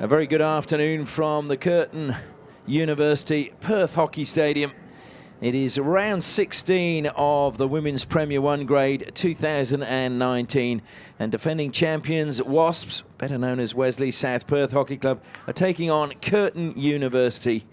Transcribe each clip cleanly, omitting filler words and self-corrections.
A very good afternoon from the Curtin University Perth Hockey Stadium. It is round 16 of the Women's Premier 1 grade 2019, and defending champions WASPs, better known as Wesley South Perth Hockey Club, are taking on Curtin University.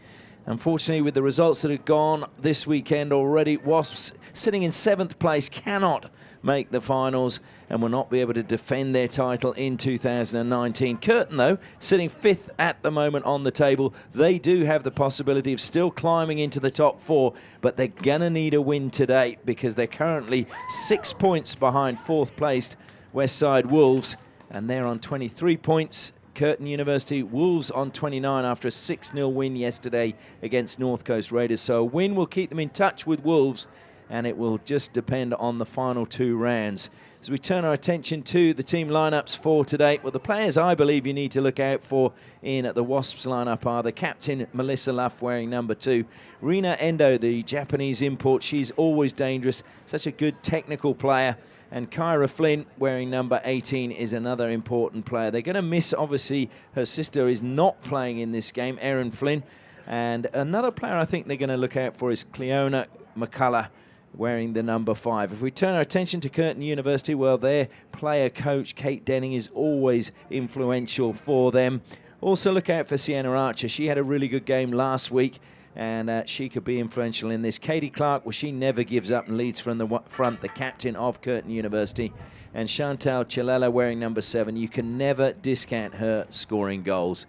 Unfortunately, with the results that have gone this weekend already, WASPs sitting in 7th place cannot make the finals and will not be able to defend their title in 2019. Curtin, though, sitting 5th at the moment on the table. They do have the possibility of still climbing into the top 4, but they're going to need a win today because they're currently 6 points behind 4th placed Westside Wolves, and they're on 23 points. Curtin University, Wolves on 29 after a 6-0 win yesterday against North Coast Raiders. So a win will keep them in touch with Wolves, and it will just depend on the final 2 rounds. As we turn our attention to the team lineups for today, well, the players I believe you need to look out for in the Wasps lineup are the captain, Melissa Luff, wearing number 2. Rina Endo, the Japanese import, she's always dangerous, such a good technical player. And Kyra Flynn, wearing number 18, is another important player. They're going to miss, obviously, her sister is not playing in this game, Erin Flynn. And another player I think they're going to look out for is Cleona McCullough, wearing the number 5. If we turn our attention to Curtin University, well, their player coach, Kate Denning, is always influential for them. Also look out for Sienna Archer. She had a really good game last week, and she could be influential in this. Katie Clark, well, she never gives up and leads from the front, the captain of Curtin University. And Chantal Chilela, wearing number 7. You can never discount her scoring goals.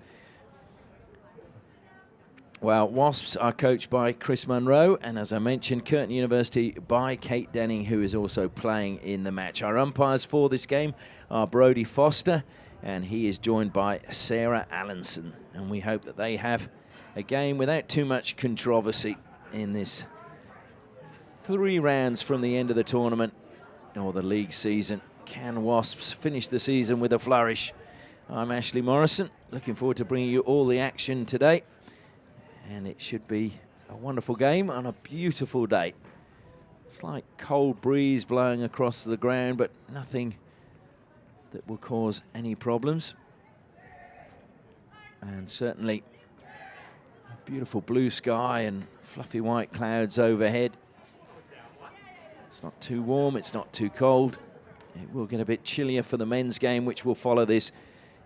Well, Wasps are coached by Chris Munro, and as I mentioned, Curtin University by Kate Denning, who is also playing in the match. Our umpires for this game are Brodie Foster, and he is joined by Sarah Allenson. And we hope that they have a game without too much controversy in this 3 rounds from the end of the tournament or the league season. Can Wasps finish the season with a flourish? I'm Ashley Morrison, looking forward to bringing you all the action today. And it should be a wonderful game on a beautiful day. Slight cold breeze blowing across the ground, but nothing that will cause any problems. And certainly a beautiful blue sky and fluffy white clouds overhead. It's not too warm, it's not too cold. It will get a bit chillier for the men's game, which will follow this.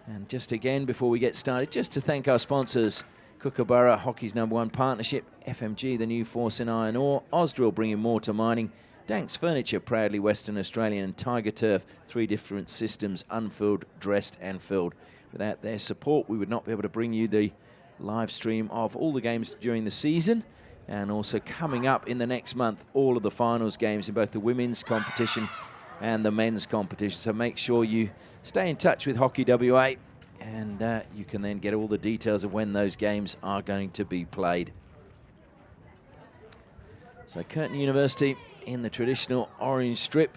And just again, before we get started, just to thank our sponsors, Kookaburra, hockey's #1 partnership, FMG, the new force in iron ore, Ausdrill, bringing more to mining, dankz Furniture, proudly Western Australian, and TigerTurf, 3 different systems, unfilled, dressed and filled. Without their support, we would not be able to bring you the live stream of all the games during the season, and also coming up in the next month, all of the finals games in both the women's competition and the men's competition. So make sure you stay in touch with Hockey WA, and you can then get all the details of when those games are going to be played. So Curtin University in the traditional orange strip,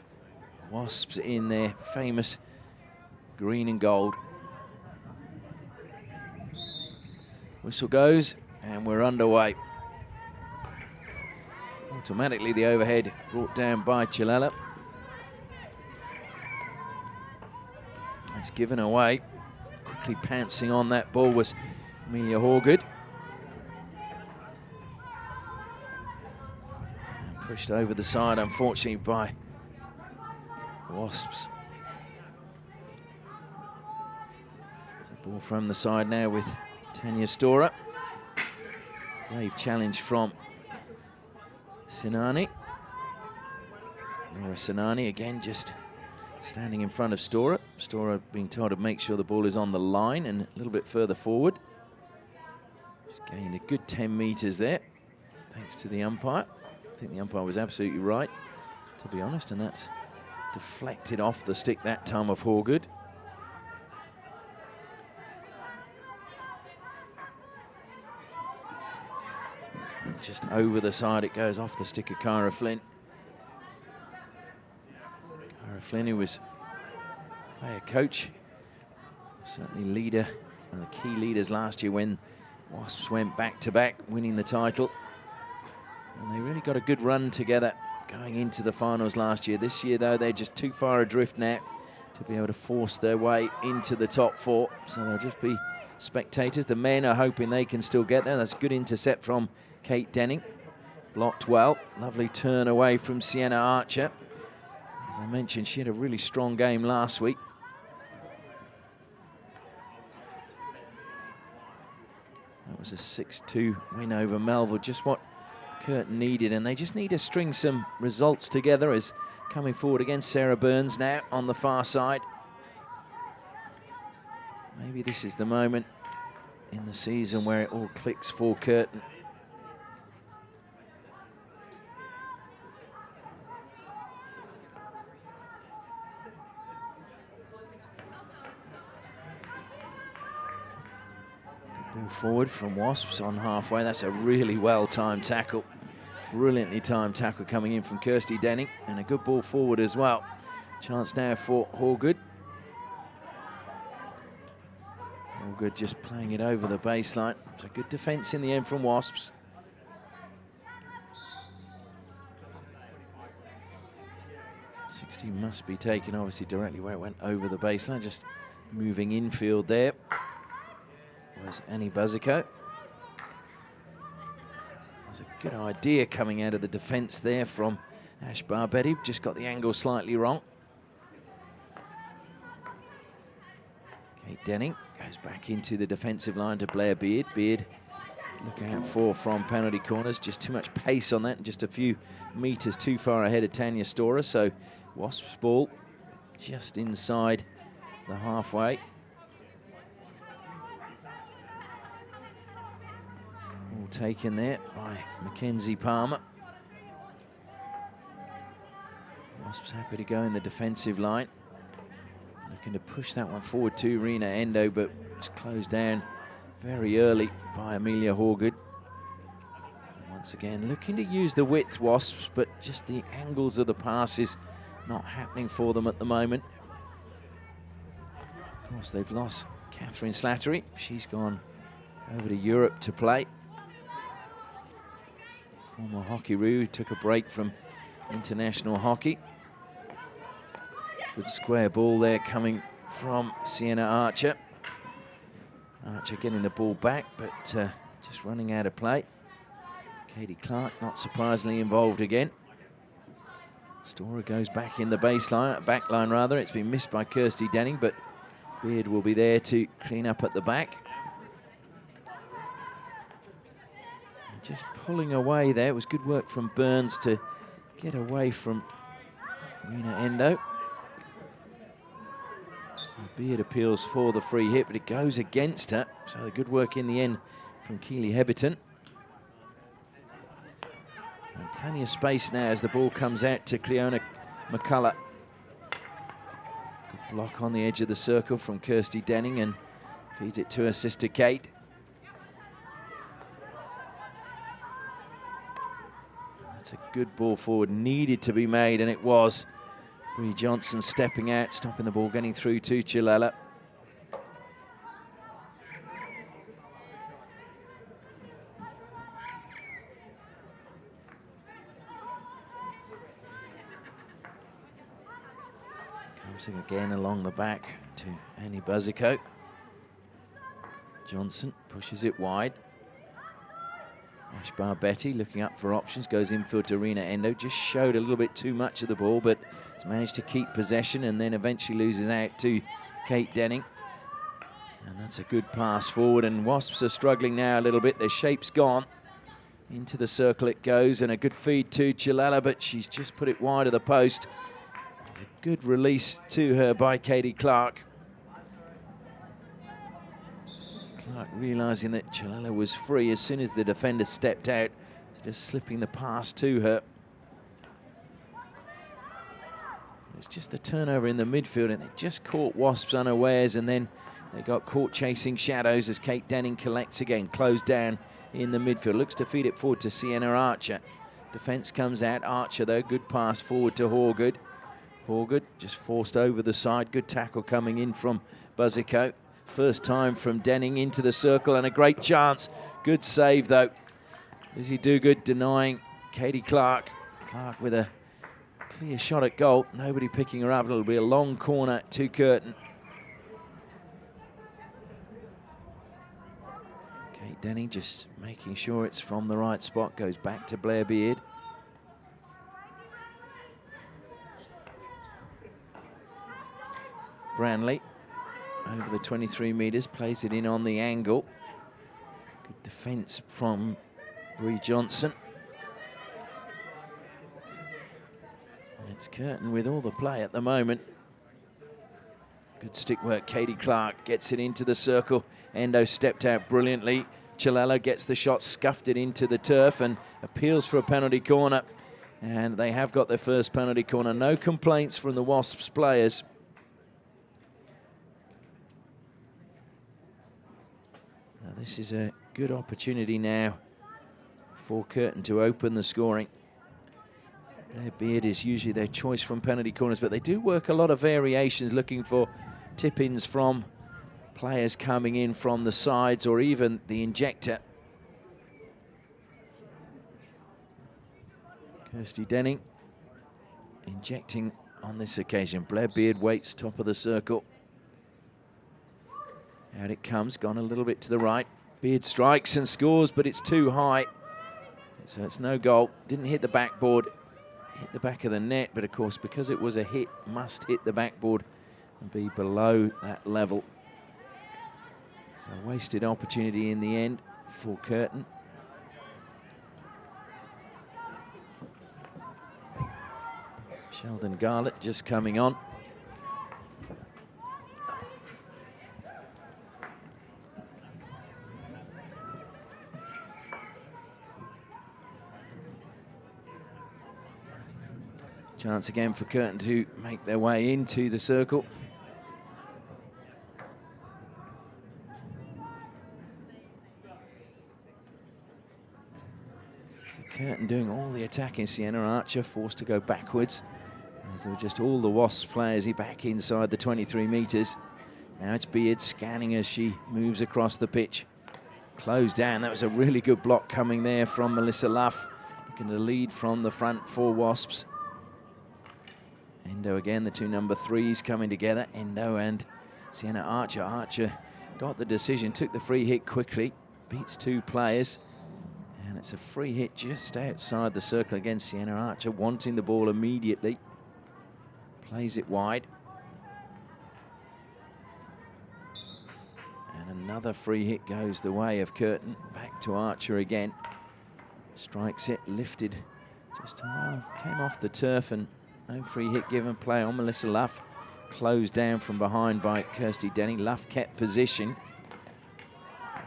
Wasps in their famous green and gold. Whistle goes, and we're underway. Automatically the overhead brought down by Chilela. It's given away. Quickly pouncing on that ball was Amelia Horgood. And pushed over the side, unfortunately, by Wasps. The ball from the side now with Tanya Storer. Brave challenge from Sinani. Nora Sinani again just standing in front of Storer. Storer being told to make sure the ball is on the line and a little bit further forward. She's gained a good 10 meters there, thanks to the umpire. I think the umpire was absolutely right, to be honest, and that's deflected off the stick that time of Horgood. And just over the side it goes, off the stick of Kyra Flynn. Flynn, who was player coach, certainly leader, one of the key leaders last year when Wasps went back-to-back, winning the title. And they really got a good run together going into the finals last year. This year, though, they're just too far adrift now to be able to force their way into the top 4. So they'll just be spectators. The men are hoping they can still get there. That's a good intercept from Kate Denning. Blocked well. Lovely turn away from Sienna Archer. As I mentioned, she had a really strong game last week. That was a 6-2 win over Melville, just what Curtin needed, and they just need to string some results together. As coming forward against Sarah Burns now on the far side. Maybe this is the moment in the season where it all clicks for Curtin. Ball forward from Wasps on halfway. That's a really well-timed tackle. Brilliantly timed tackle coming in from Kirsty Denning, and a good ball forward as well. Chance now for Horgood. Horgood just playing it over the baseline. It's a good defence in the end from Wasps. .60 must be taken obviously directly where it went over the baseline. Just moving infield there was Annie Buzzico. It was a good idea coming out of the defence there from Ash Barbetti. Just got the angle slightly wrong. Kate Denning goes back into the defensive line to Blair Beard. Beard, look out for from penalty corners. Just too much pace on that and just a few metres too far ahead of Tanya Storer. So Wasps ball just inside the halfway. All taken there by Mackenzie Palmer. Wasps happy to go in the defensive line. Looking to push that one forward to Rena Endo, but it's closed down very early by Amelia Horgood. Once again, looking to use the width, Wasps, but just the angles of the passes not happening for them at the moment. Of course, they've lost Catherine Slattery. She's gone over to Europe to play. Former Hockey-roo, took a break from international hockey. Good square ball there coming from Sienna Archer. Archer getting the ball back, but just running out of play. Katie Clark, not surprisingly, involved again. Storer goes back in the back line rather. It's been missed by Kirsty Denning, but Beard will be there to clean up at the back. And just pulling away there. It was good work from Burns to get away from Rena Endo. Beard appeals for the free hit, but it goes against her. So good work in the end from Keely Heberton. And plenty of space now as the ball comes out to Cleona McCullough. Good block on the edge of the circle from Kirsty Denning and feeds it to her sister Kate. That's a good ball forward, needed to be made, and it was. Bree Johnson stepping out, stopping the ball, getting through to Chilala. Comes in again along the back to Annie Buzzico. Johnson pushes it wide. Ash Barbetti looking up for options, goes infield to Rena Endo. Just showed a little bit too much of the ball, but has managed to keep possession and then eventually loses out to Kate Denning. And that's a good pass forward, and Wasps are struggling now a little bit. Their shape's gone. Into the circle it goes, and a good feed to Chilala, but she's just put it wide of the post. A good release to her by Katie Clark. Clark realising that Chilala was free as soon as the defender stepped out, just slipping the pass to her. It's just the turnover in the midfield, and they just caught Wasps unawares, and then they got caught chasing shadows as Kate Denning collects again, closed down in the midfield. Looks to feed it forward to Sienna Archer. Defence comes out. Archer, though, good pass forward to Horgood. Horgood just forced over the side. Good tackle coming in from Buzzico. First time from Denning into the circle, and a great chance. Good save, though. Lizzie Dogood denying Katie Clark. Clark with a Clear shot at goal. Nobody picking her up. It'll be a long corner to Curtin. Kate Denny just making sure it's from the right spot. Goes back to Blair Beard. Branley over the 23 metres, plays it in on the angle. Good defence from Bree Johnson. And it's Curtin with all the play at the moment. Good stick work. Katie Clark gets it into the circle. Endo stepped out brilliantly. Chilello gets the shot, scuffed it into the turf and appeals for a penalty corner. And they have got their first penalty corner. No complaints from the Wasps players. Now this is a good opportunity now for Curtin to open the scoring. Blair Beard is usually their choice from penalty corners, but they do work a lot of variations, looking for tip-ins from players coming in from the sides or even the injector. Kirsty Denning injecting on this occasion. Blair Beard waits top of the circle. Out it comes, gone a little bit to the right. Beard strikes and scores, but it's too high. So it's no goal. Didn't hit the backboard, hit the back of the net, but of course, because it was a hit, must hit the backboard and be below that level. So wasted opportunity in the end for Curtin. Sheldon Garlett just coming on. Chance again for Curtin to make their way into the circle. So Curtin doing all the attacking. Sienna Archer forced to go backwards, as there were just all the Wasps players back inside the 23 metres. Now it's Beard scanning as she moves across the pitch. Closed down. That was a really good block coming there from Melissa Luff. Looking to lead from the front for Wasps. Endo again, the two number 3s coming together. Endo and Sienna Archer. Archer got the decision, took the free hit quickly, beats two players. And it's a free hit just outside the circle again. Sienna Archer wanting the ball immediately. Plays it wide. And another free hit goes the way of Curtin. Back to Archer again. Strikes it, lifted just came off the turf, and no free hit given. Play on Melissa Luff. Closed down from behind by Kirsty Denny. Luff kept position.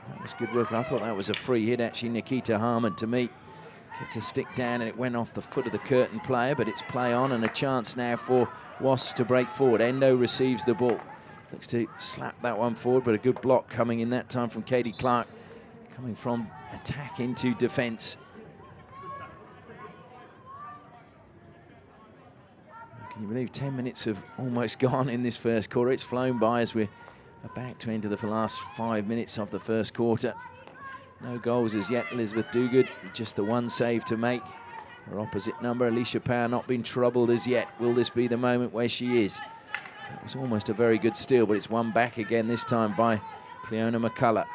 That was good work. I thought that was a free hit, actually. Nikita Harmon, to me, kept a stick down and it went off the foot of the Curtin player, but it's play on and a chance now for Wasps to break forward. Endo receives the ball. Looks to slap that one forward, but a good block coming in that time from Katie Clark. Coming from attack into defence. Can you believe 10 minutes have almost gone in this first quarter? It's flown by as we're about to enter the last 5 minutes of the first quarter. No goals as yet. Elizabeth Duguid, just the one save to make. Her opposite number, Alicia Power, not been troubled as yet. Will this be the moment where she is? It was almost a very good steal, but it's won back again, this time by Cleona McCullough.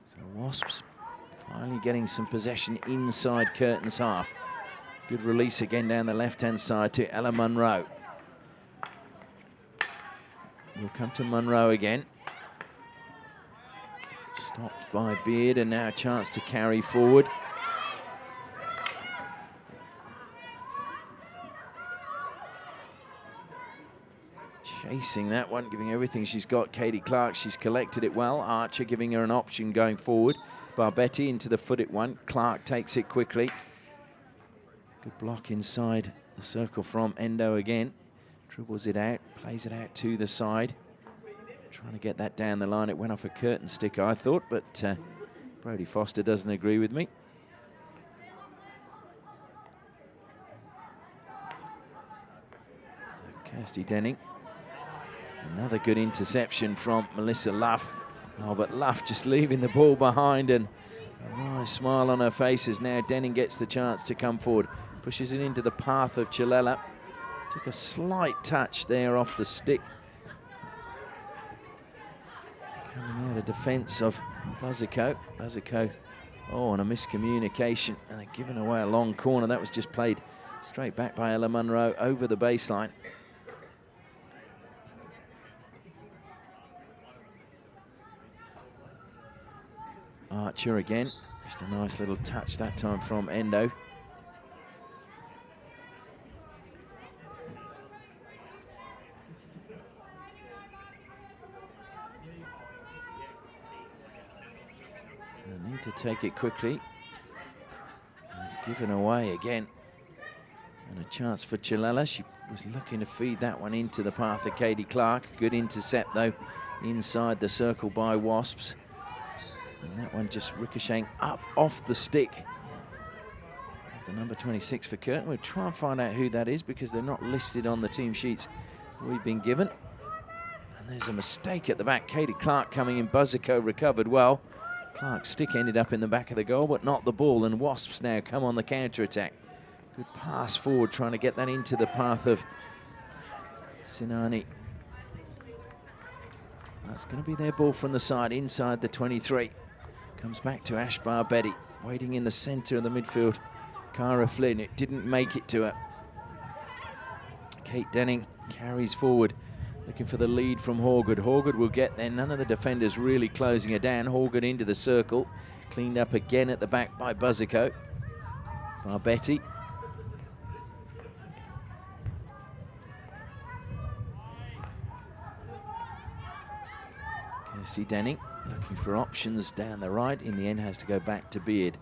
So Wasps finally getting some possession inside Curtin's half. Good release again down the left-hand side to Ella Munro. We'll come to Munro again. Stopped by Beard, and now a chance to carry forward. Chasing that one, giving everything she's got. Katie Clark, she's collected it well. Archer giving her an option going forward. Barbetti into the footed one. Clark takes it quickly. Good block inside the circle from Endo again. Dribbles it out, plays it out to the side. Trying to get that down the line. It went off a Curtin stick, I thought, but Brodie Foster doesn't agree with me. So Kirsty Denning. Another good interception from Melissa Luff. Oh, but Luff just leaving the ball behind, and a nice smile on her face as now Denning gets the chance to come forward. Pushes it into the path of Chilela. Took a slight touch there off the stick. Coming out of defence of Buzzico. Buzzico, oh, and a miscommunication. And they're giving away a long corner. That was just played straight back by Ella Munro over the baseline. Archer again. Just a nice little touch that time from Endo. So need to take it quickly. It's given away again. And a chance for Chilela. She was looking to feed that one into the path of Katie Clark. Good intercept though inside the circle by Wasps. And that one just ricocheting up off the stick of the number 26 for Curtin. We'll try and find out who that is because they're not listed on the team sheets we've been given. And there's a mistake at the back. Katie Clark coming in. Buzzico recovered well. Clark's stick ended up in the back of the goal, but not the ball. And Wasps now come on the counter-attack. Good pass forward, trying to get that into the path of Sinani. That's going to be their ball from the side, inside the 23. Comes back to Ashbar Betty, waiting in the centre of the midfield. Cara Flynn, it didn't make it to her. Kate Denning carries forward, looking for the lead from Horgood. Horgood will get there. None of the defenders really closing her down. Horgood into the circle. Cleaned up again at the back by Buzzico. Barbetti. Kirsty Denning looking for options down the right. In the end has to go back to Beard.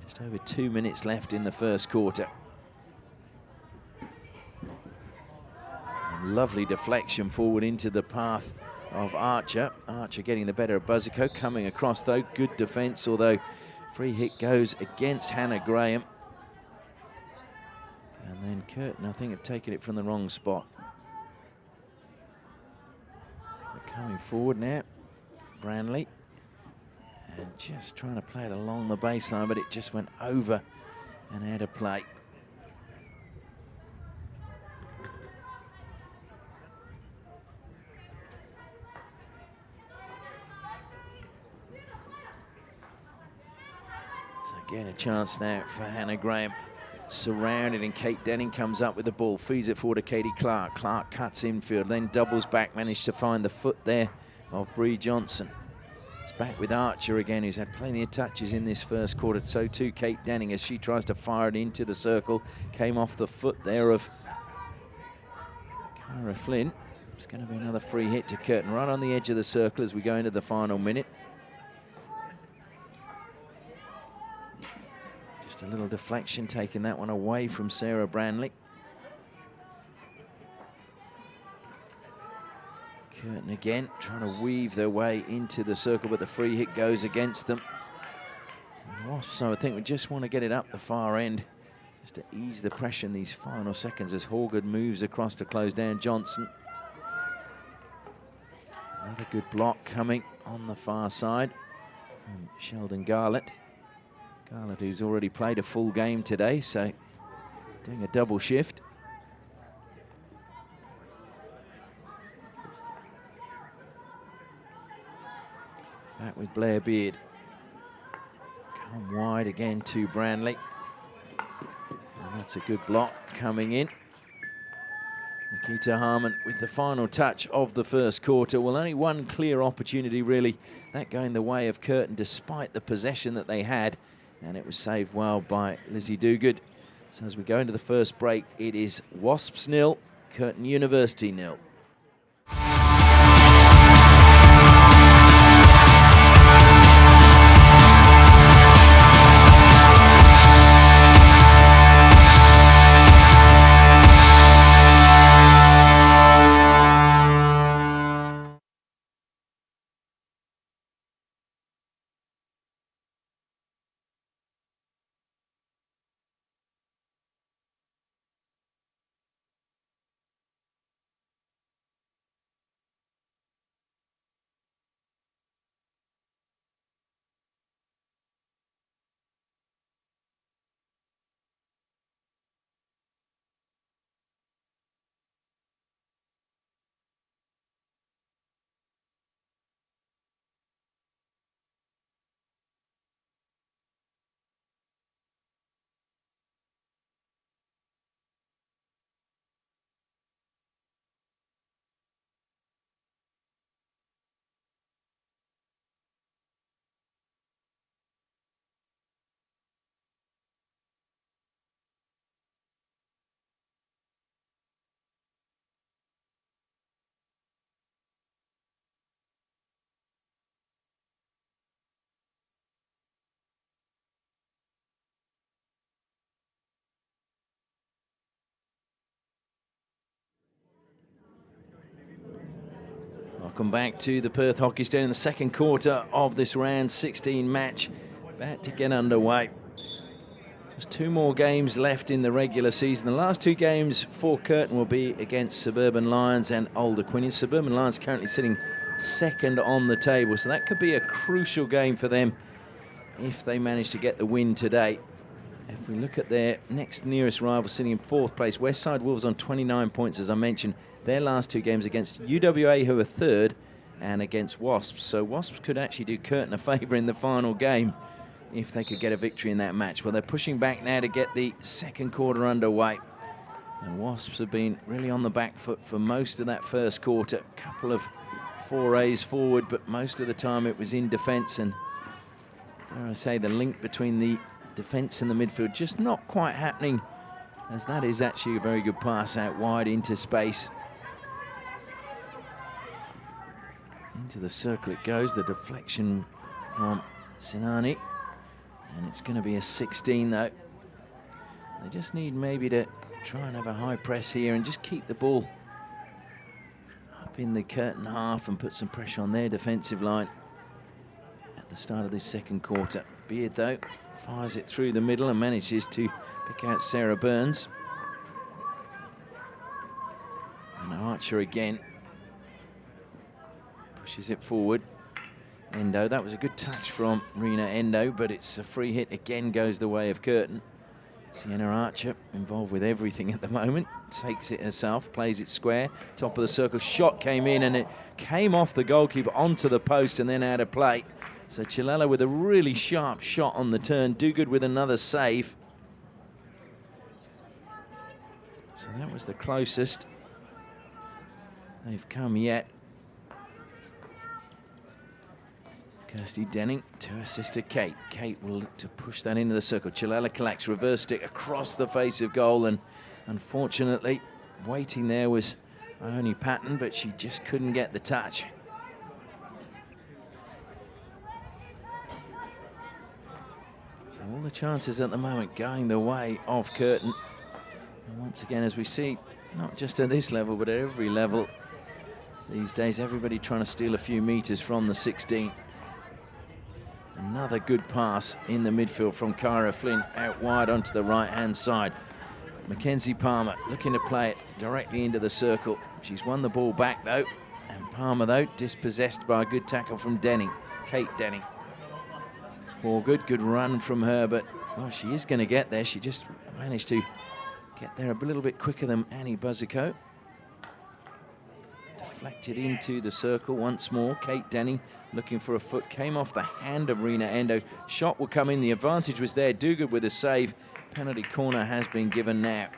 Just over 2 minutes left in the first quarter. And lovely deflection forward into the path of Archer. Archer getting the better of Buzzico. Coming across though, good defence, although free hit goes against Hannah Graham. And then Curtin, I think, have taken it from the wrong spot. They're coming forward now. Branley, and just trying to play it along the baseline, but it just went over and out of play. So again, a chance now for Hannah Graham. Surrounded, and Kate Denning comes up with the ball, feeds it forward to Katie Clark. Clark cuts infield, then doubles back, managed to find the foot there of Bree Johnson. It's back with Archer again, who's had plenty of touches in this first quarter. So too Kate Denning as she tries to fire it into the circle. Came off the foot there of Cara Flynn. It's going to be another free hit to Curtin, right on the edge of the circle as we go into the final minute. Just a little deflection, taking that one away from Sarah Branley. Curtin again trying to weave their way into the circle, but the free hit goes against them. And Wasps, so I think we just want to get it up the far end just to ease the pressure in these final seconds as Horgood moves across to close down Johnson. Another good block coming on the far side from Sheldon Garlett. Garlett, who's already played a full game today, so doing a double shift. Back with Blair Beard. Come wide again to Branley. And that's a good block coming in. Nikita Harmon with the final touch of the first quarter. Well, only one clear opportunity really, that going the way of Curtin despite the possession that they had. And it was saved well by Lizzie Duguid. So as we go into the first break, it is Wasps 0, Curtin University 0. Welcome back to the Perth Hockey Stadium. The second quarter of this round 16 match about to get underway. Just 2 more games left in the regular season. The last 2 games for Curtin will be against Suburban Lions and Old Aquinians. Suburban Lions currently sitting second on the table, so that could be a crucial game for them if they manage to get the win today. If we look at their next nearest rival sitting in 4th place, Westside Wolves on 29 points, as I mentioned. Their last 2 games against UWA, who are 3rd, and against Wasps. So Wasps could actually do Curtin a favour in the final game if they could get a victory in that match. Well, they're pushing back now to get the second quarter underway. The Wasps have been really on the back foot for most of that first quarter. A couple of forays forward, but most of the time it was in defence. And dare I say, the link between the defence and the midfield just not quite happening, as that is actually a very good pass out wide into space. Into the circle it goes, the deflection from Sinani, and it's going to be a 16 though. They just need maybe to try and have a high press here and just keep the ball up in the Curtin half and put some pressure on their defensive line at the start of this second quarter. Beard though fires it through the middle and manages to pick out Sarah Burns. And Archer again pushes it forward. Endo, that was a good touch from Rena Endo, but it's a free hit, again goes the way of Curtin. Sienna Archer, involved with everything at the moment, takes it herself, plays it square, top of the circle, shot came in and it came off the goalkeeper onto the post and then out of play. So Chilella with a really sharp shot on the turn, Dogood with another save. So that was the closest they've come yet. Kirsty Denning to her sister Kate. Kate will look to push that into the circle. Chilella collects, reverse stick across the face of goal, and unfortunately waiting there was Ione Patton, but she just couldn't get the touch. So all the chances at the moment going the way of Curtin. And once again, as we see, not just at this level, but at every level these days, everybody trying to steal a few metres from the 16. Another good pass in the midfield from Kyra Flynn out wide onto the right-hand side. Mackenzie Palmer looking to play it directly into the circle. She's won the ball back though, and Palmer though dispossessed by a good tackle from Denning, Kate Denning. All good run from her, but well, she is going to get there. She just managed to get there a little bit quicker than Annie Buzzico. Deflected into the circle once more. Kate Denning looking for a foot, came off the hand of Rena Endo. Shot will come in, the advantage was there. Dogood with a save. Penalty corner has been given now.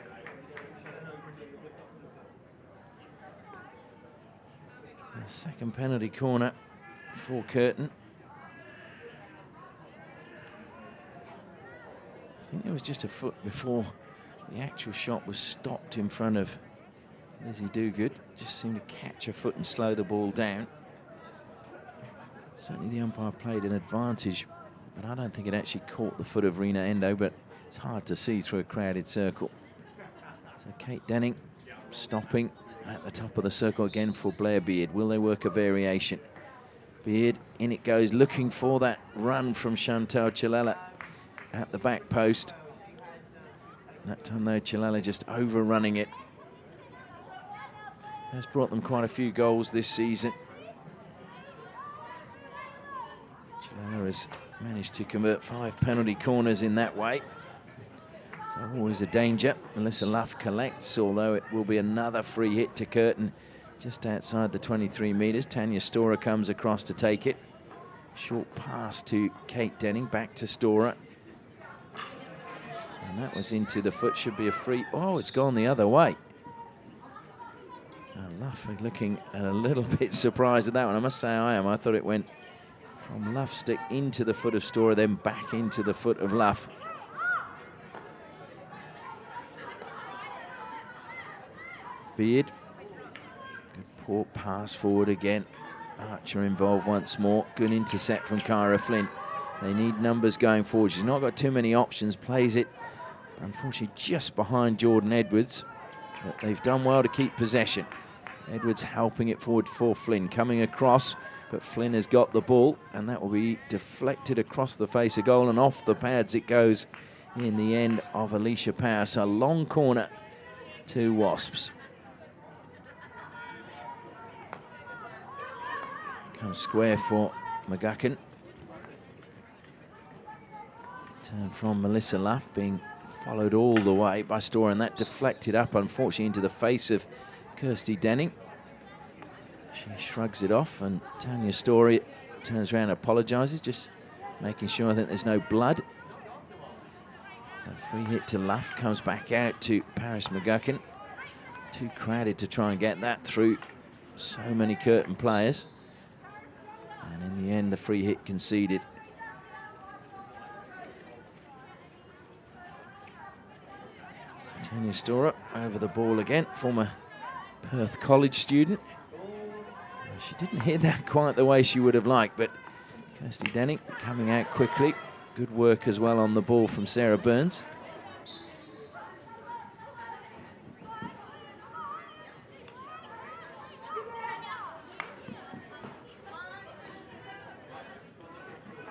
So second penalty corner for Curtin. I think there was just a foot before the actual shot was stopped in front of Lizzie Dogood. Just seemed to catch her foot and slow the ball down. Certainly the umpire played an advantage, but I don't think it actually caught the foot of Rena Endo, but it's hard to see through a crowded circle. So Kate Denning stopping at the top of the circle again for Blair Beard. Will they work a variation? Beard, in it goes, looking for that run from Chantal Chilella at the back post. That time though, Chilella just overrunning it. Has brought them quite a few goals this season. Chilella has managed to convert 5 penalty corners in that way. So always a danger. Melissa Luff collects, although it will be another free hit to Curtin just outside the 23 metres. Tanya Storer comes across to take it. Short pass to Kate Denning, back to Storer. And that was into the foot, should be a free. Oh, it's gone the other way. Luff looking a little bit surprised at that one. I must say I am. I thought it went from Luff's stick into the foot of Storer, then back into the foot of Luff. Beard. Good poor pass forward again. Archer involved once more. Good intercept from Kyra Flynn. They need numbers going forward. She's not got too many options. Plays it, unfortunately, just behind Jordan Edwards. But they've done well to keep possession. Edwards helping it forward for Flynn, coming across, but Flynn has got the ball, and that will be deflected across the face of goal, and off the pads it goes in the end of Alicia Power. So a long corner to Wasps. Comes square for McGuckin. Turn from Melissa Luff, being followed all the way by Storr, and that deflected up, unfortunately, into the face of Kirsty Denning. She shrugs it off, and Tanya Story turns around and apologises, just making sure I think there's no blood. So free hit to Luff, comes back out to Paris McGuckin. Too crowded to try and get that through so many Curtin players. And in the end, the free hit conceded. So Tanya Storer over the ball again, former Perth College student. She didn't hit that quite the way she would have liked, but Kirsty Denning coming out quickly. Good work as well on the ball from Sarah Burns.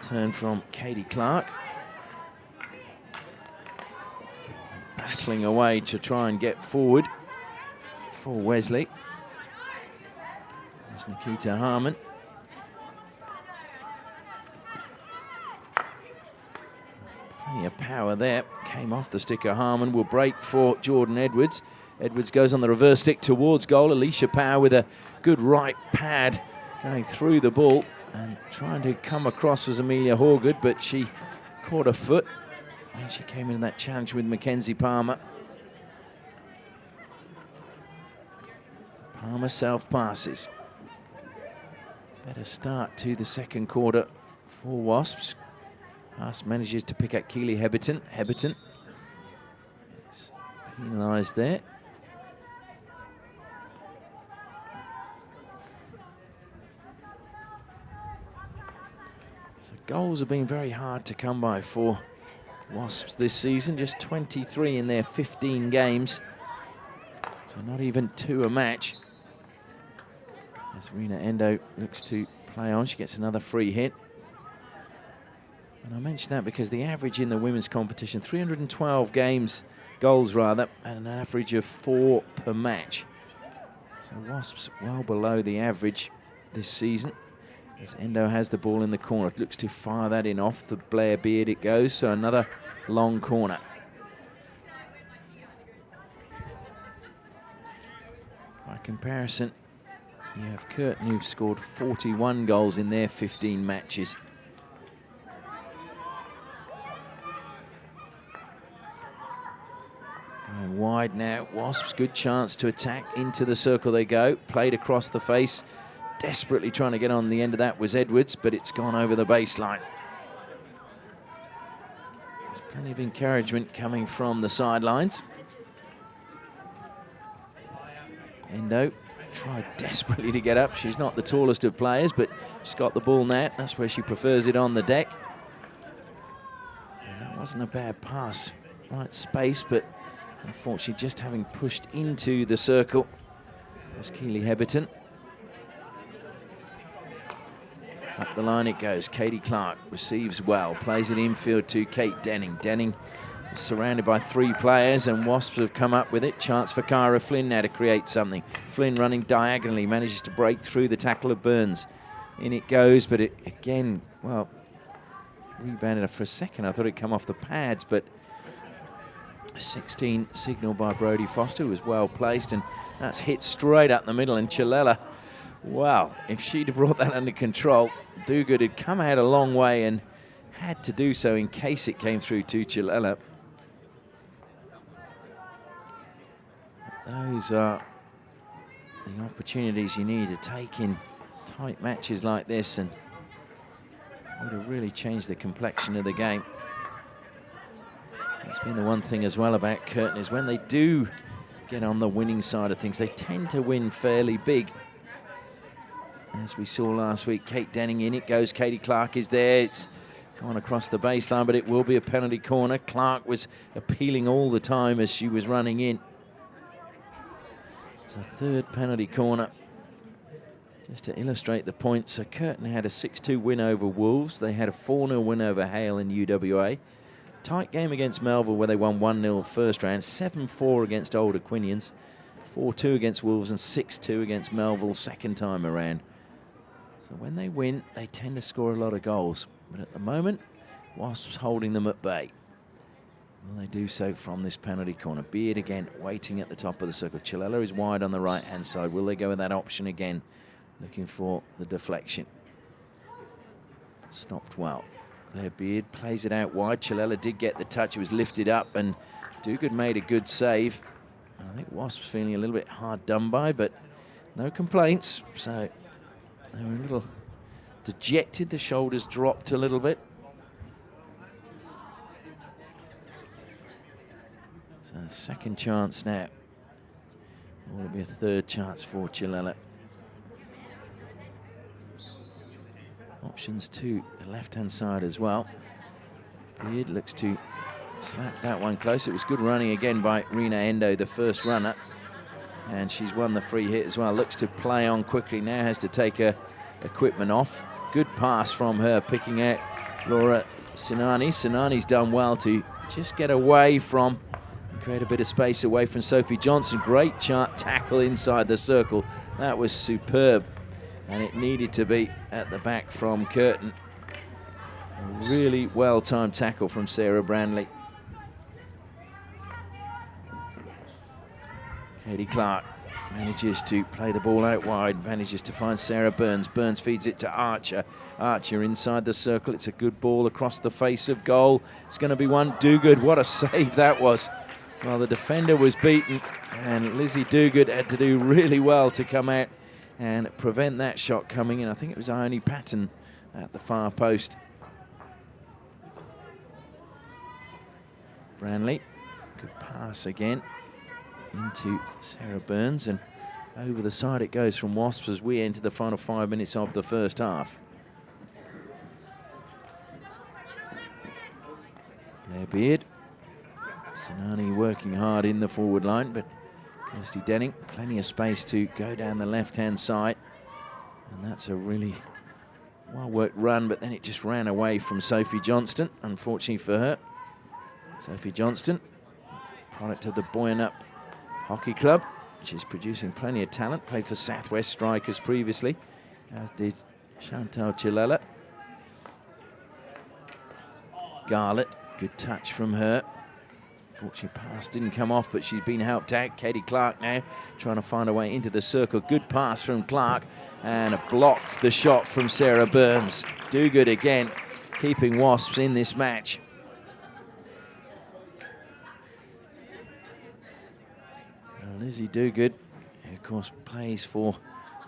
Turn from Katie Clark. Battling away to try and get forward for Wesley. There's Nikita Harmon. Plenty of power there. Came off the stick of Harmon. Will break for Jordan Edwards. Edwards goes on the reverse stick towards goal. Alicia Power with a good right pad going through the ball. And trying to come across was Amelia Horgood, but she caught her foot when she came in that challenge with Mackenzie Palmer. Palmer self-passes. Better start to the second quarter for Wasps. Pass manages to pick up Keely Heberton. Heberton is penalised there. Goals have been very hard to come by for Wasps this season, just 23 in their 15 games. So not even 2 a match. As Rena Endo looks to play on, she gets another free hit. And I mention that because the average in the women's competition, 312 goals rather, and an average of 4 per match. So Wasps well below the average this season. As Endo has the ball in the corner, looks to fire that in off the Blair Beard it goes, so another long corner. By comparison, you have Curtin who've scored 41 goals in their 15 matches. Going wide now, Wasps, good chance to attack, into the circle they go, played across the face. Desperately trying to get on the end of that was Edwards, but it's gone over the baseline. There's plenty of encouragement coming from the sidelines. Endo tried desperately to get up. She's not the tallest of players, but she's got the ball now. That's where she prefers it, on the deck. And that wasn't a bad pass. Right space, but unfortunately just having pushed into the circle was Keely Heberton. Up the line it goes. Katie Clark receives well, plays it infield to Kate Denning. Denning is surrounded by 3 players, and Wasps have come up with it. Chance for Cara Flynn now to create something. Flynn running diagonally, manages to break through the tackle of Burns. In it goes, but it again, well, rebounded for a second. I thought it'd come off the pads, but 16 signal by Brodie Foster was well placed, and that's hit straight up the middle, and Chilella, wow, if she'd have brought that under control, Duguid had come out a long way and had to do so in case it came through to Chilella. Those are the opportunities you need to take in tight matches like this, and would have really changed the complexion of the game. That's been the one thing as well about Curtin, is when they do get on the winning side of things, they tend to win fairly big. As we saw last week, Kate Denning, in it goes. Katie Clark is there. It's gone across the baseline, but it will be a penalty corner. Clark was appealing all the time as she was running in. It's a third penalty corner. Just to illustrate the point, so Curtin had a 6-2 win over Wolves. They had a 4-0 win over Hale in UWA. Tight game against Melville where they won 1-0 first round. 7-4 against Old Aquinians. 4-2 against Wolves and 6-2 against Melville second time around. So when they win, they tend to score a lot of goals. But at the moment, Wasps holding them at bay. Will they do so from this penalty corner? Beard again waiting at the top of the circle. Chilella is wide on the right-hand side. Will they go with that option again? Looking for the deflection. Stopped well. There, Beard plays it out wide. Chilella did get the touch. It was lifted up, and Duguid made a good save. I think Wasps feeling a little bit hard done by, but no complaints. So they were a little dejected. The shoulders dropped a little bit. So second chance now. Will it be a third chance for Chilella? Options to the left-hand side as well. Beard looks to slap that one close. It was good running again by Rena Endo, the first runner. And she's won the free hit as well. Looks to play on quickly. Now has to take her equipment off. Good pass from her, picking out Laura Sinani. Sinani's done well to just get away from and create a bit of space away from Sophie Johnson. Great tackle inside the circle. That was superb. And it needed to be at the back from Curtin. A really well-timed tackle from Sarah Brandley. Katie Clark manages to play the ball out wide, manages to find Sarah Burns. Burns feeds it to Archer. Archer inside the circle. It's a good ball across the face of goal. It's going to be one. Duguid, what a save that was. Well, the defender was beaten, and Lizzie Duguid had to do really well to come out and prevent that shot coming in. I think it was Ione Patton at the far post. Branley, good pass again into Sarah Burns, and over the side it goes from Wasps as we enter the final 5 minutes of the first half. Blair Beard, Sinani working hard in the forward line, but Kirsty Denning, plenty of space to go down the left-hand side. And that's a really well-worked run, but then it just ran away from Sophie Johnston, unfortunately for her. Sophie Johnston, product of the Boyanup Hockey Club, which is producing plenty of talent. Played for Southwest Strikers previously, as did Chantal Chilella. Garlett, good touch from her. Fortunately, pass didn't come off, but she's been helped out. Katie Clark now trying to find a way into the circle. Good pass from Clark, and blocked the shot from Sarah Burns. Duguid again, keeping Wasps in this match. Well, Lizzie Duguid, who of course plays for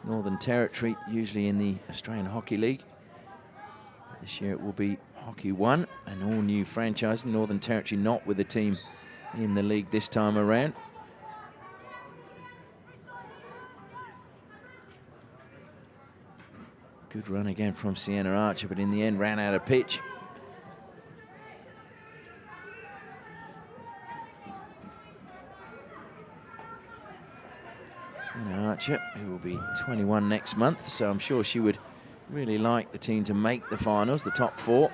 Northern Territory, usually in the Australian Hockey League. This year it will be Hockey One, an all-new franchise. Northern Territory not with the team in the league this time around. Good run again from Sienna Archer, but in the end ran out of pitch. Sienna Archer, who will be 21 next month, so I'm sure she would really like the team to make the finals, the top 4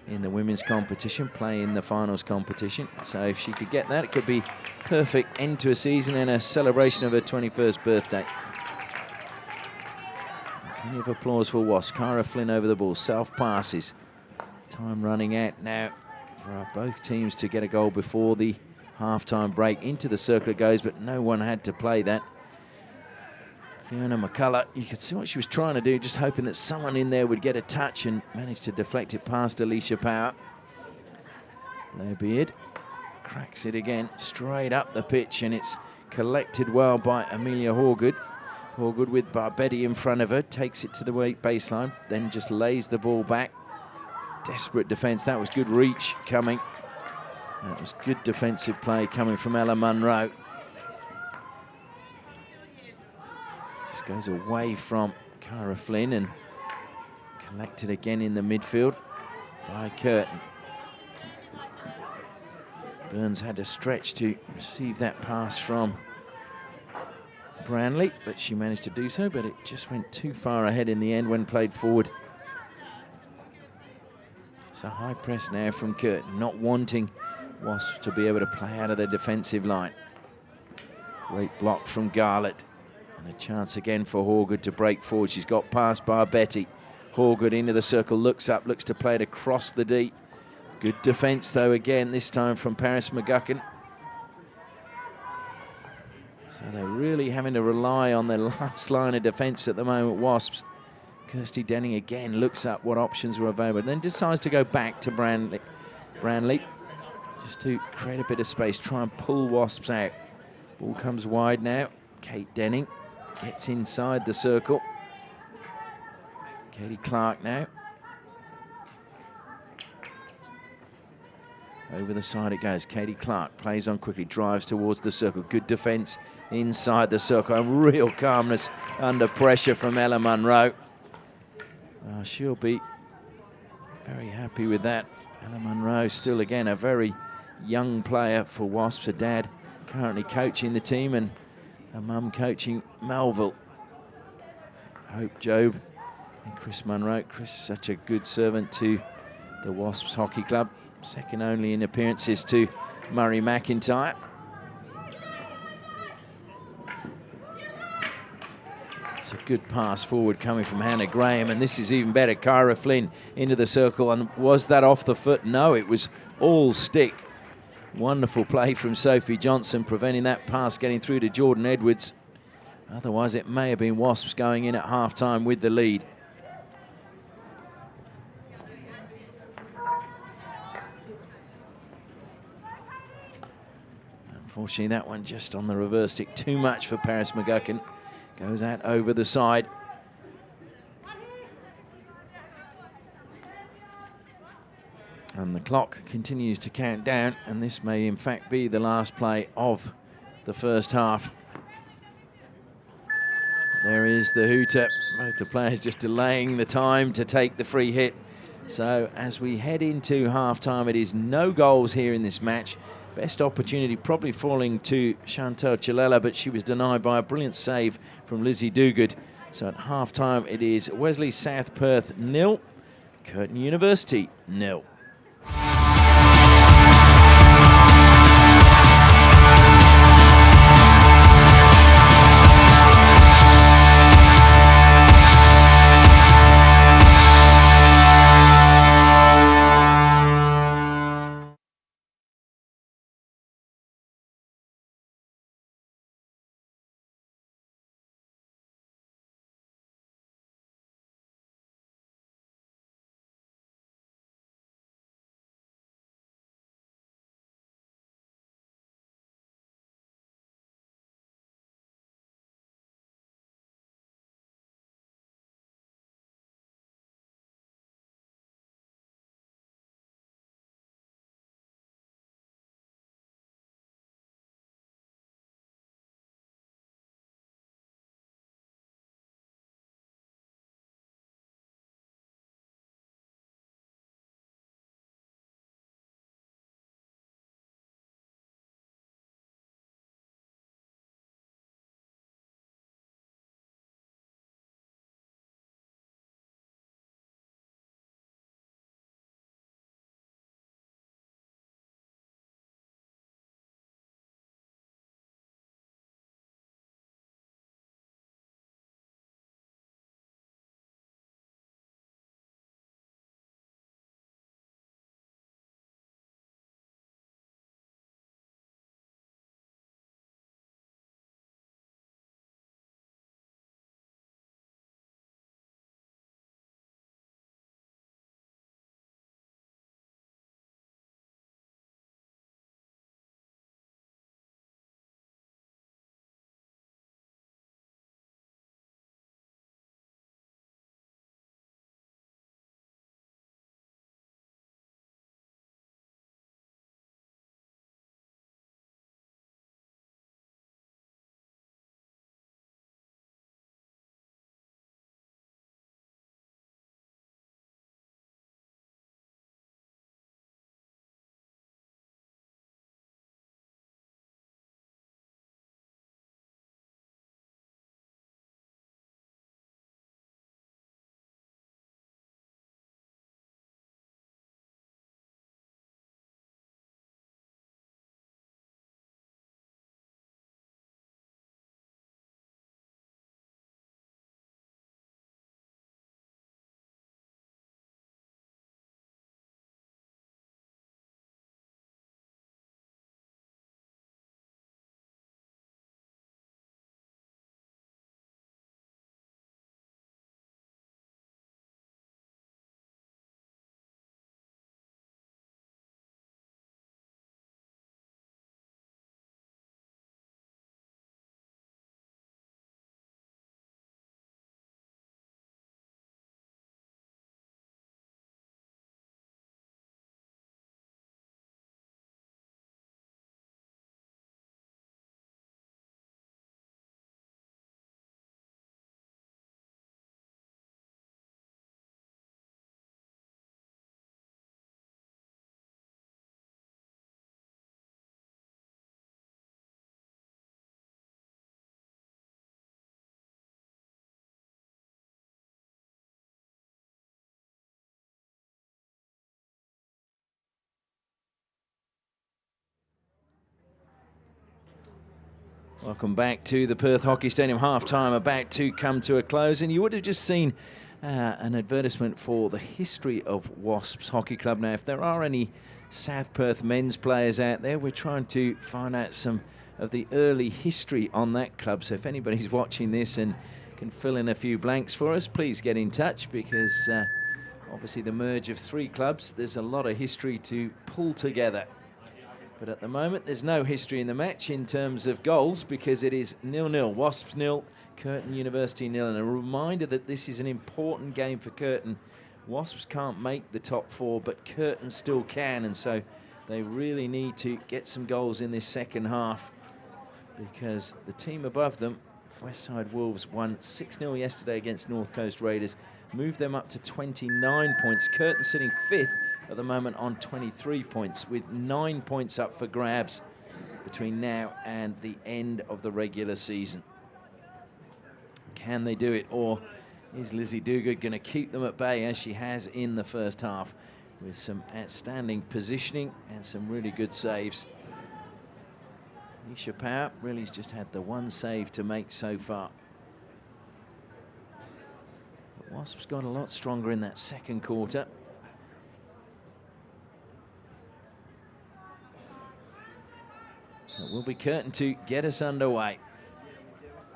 in the women's competition, play in the finals competition. So if she could get that, it could be perfect end to a season and a celebration of her 21st birthday. Plenty of applause for Wasps. Cara Flynn over the ball, self passes. Time running out now for both teams to get a goal before the half-time break. Into the circle it goes, but no one had to play that. Fiona McCullough, you could see what she was trying to do, just hoping that someone in there would get a touch, and managed to deflect it past Alicia Power. Blair Beard cracks it again, straight up the pitch, and it's collected well by Amelia Horgood. Horgood with Barbetti in front of her, takes it to the baseline, then just lays the ball back. Desperate defence, that was good reach coming. That was good defensive play coming from Ella Munro. Goes away from Cara Flynn and collected again in the midfield by Curtin. Burns had to stretch to receive that pass from Branley, but she managed to do so, but it just went too far ahead in the end when played forward. So high press now from Curtin, not wanting Wasps to be able to play out of their defensive line. Great block from Garlett. And a chance again for Horgood to break forward. She's got past Betty. Horgood into the circle, looks up, looks to play it across the D. Good defence though again, this time from Paris McGuckin. So they're really having to rely on their last line of defence at the moment, Wasps. Kirsty Denning again looks up what options were available, then decides to go back to Branley just to create a bit of space, try and pull Wasps out. Ball comes wide now. Kate Denning gets inside the circle. Katie Clark now. Over the side it goes. Katie Clark plays on quickly, drives towards the circle. Good defence inside the circle, and real calmness under pressure from Ella Munro. She'll be very happy with that. Ella Munro, still again a very young player for Wasps. Her dad currently coaching the team, and her mum coaching Melville. Hope Job and Chris Munro. Chris, such a good servant to the Wasps Hockey Club. Second only in appearances to Murray McIntyre. It's a good pass forward coming from Hannah Graham, and this is even better. Kyra Flynn into the circle, and was that off the foot? No, it was all stick. Wonderful play from Sophie Johnson, preventing that pass getting through to Jordan Edwards. Otherwise, it may have been Wasps going in at half-time with the lead. Unfortunately, that one just on the reverse stick. Too much for Paris McGuckin. Goes out over the side. And the clock continues to count down, and this may in fact be the last play of the first half. There is the hooter. Both the players just delaying the time to take the free hit. So as we head into half-time, it is no goals here in this match. Best opportunity probably falling to Chantal Chilela, but she was denied by a brilliant save from Lizzie Duguid. So at half-time, it is Wesley South Perth 0, Curtin University 0. Welcome back to the Perth Hockey Stadium. Half-time about to come to a close, and you would have just seen an advertisement for the history of Wasps Hockey Club. Now, if there are any South Perth men's players out there, we're trying to find out some of the early history on that club. So if anybody's watching this and can fill in a few blanks for us, please get in touch, because obviously the merge of three clubs, there's a lot of history to pull together. But at the moment, there's no history in the match in terms of goals, because it is 0-0. Wasps 0, Curtin University 0. And a reminder that this is an important game for Curtin. Wasps can't make the top four, but Curtin still can. And so they really need to get some goals in this second half, because the team above them, Westside Wolves, won 6-0 yesterday against North Coast Raiders, moved them up to 29 points. Curtin sitting fifth at the moment on 23 points, with 9 points up for grabs between now and the end of the regular season. Can they do it, or is Lizzie Duguid going to keep them at bay as she has in the first half, with some outstanding positioning and some really good saves? Nisha Power really has just had the one save to make so far. But Wasps got a lot stronger in that second quarter. So it will be Curtin to get us underway.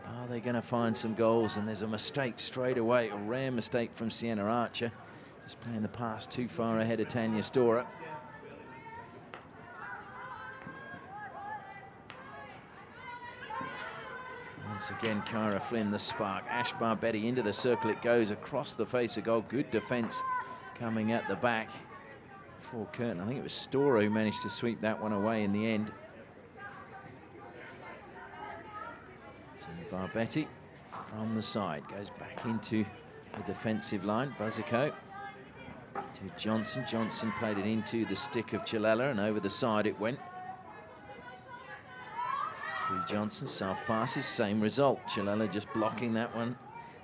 Are they going to find some goals? And there's a mistake straight away, a rare mistake from Sienna Archer. Just playing the pass too far ahead of Tanya Storer. Once again, Kyra Flynn, the spark. Ash Barbetti into the circle. It goes across the face of goal. Good defence coming at the back for Curtin. I think it was Storer who managed to sweep that one away in the end. So Barbetti from the side goes back into the defensive line. Buzzico to Johnson. Johnson played it into the stick of Chilella, and over the side it went. Johnson, self passes, same result. Chilella just blocking that one,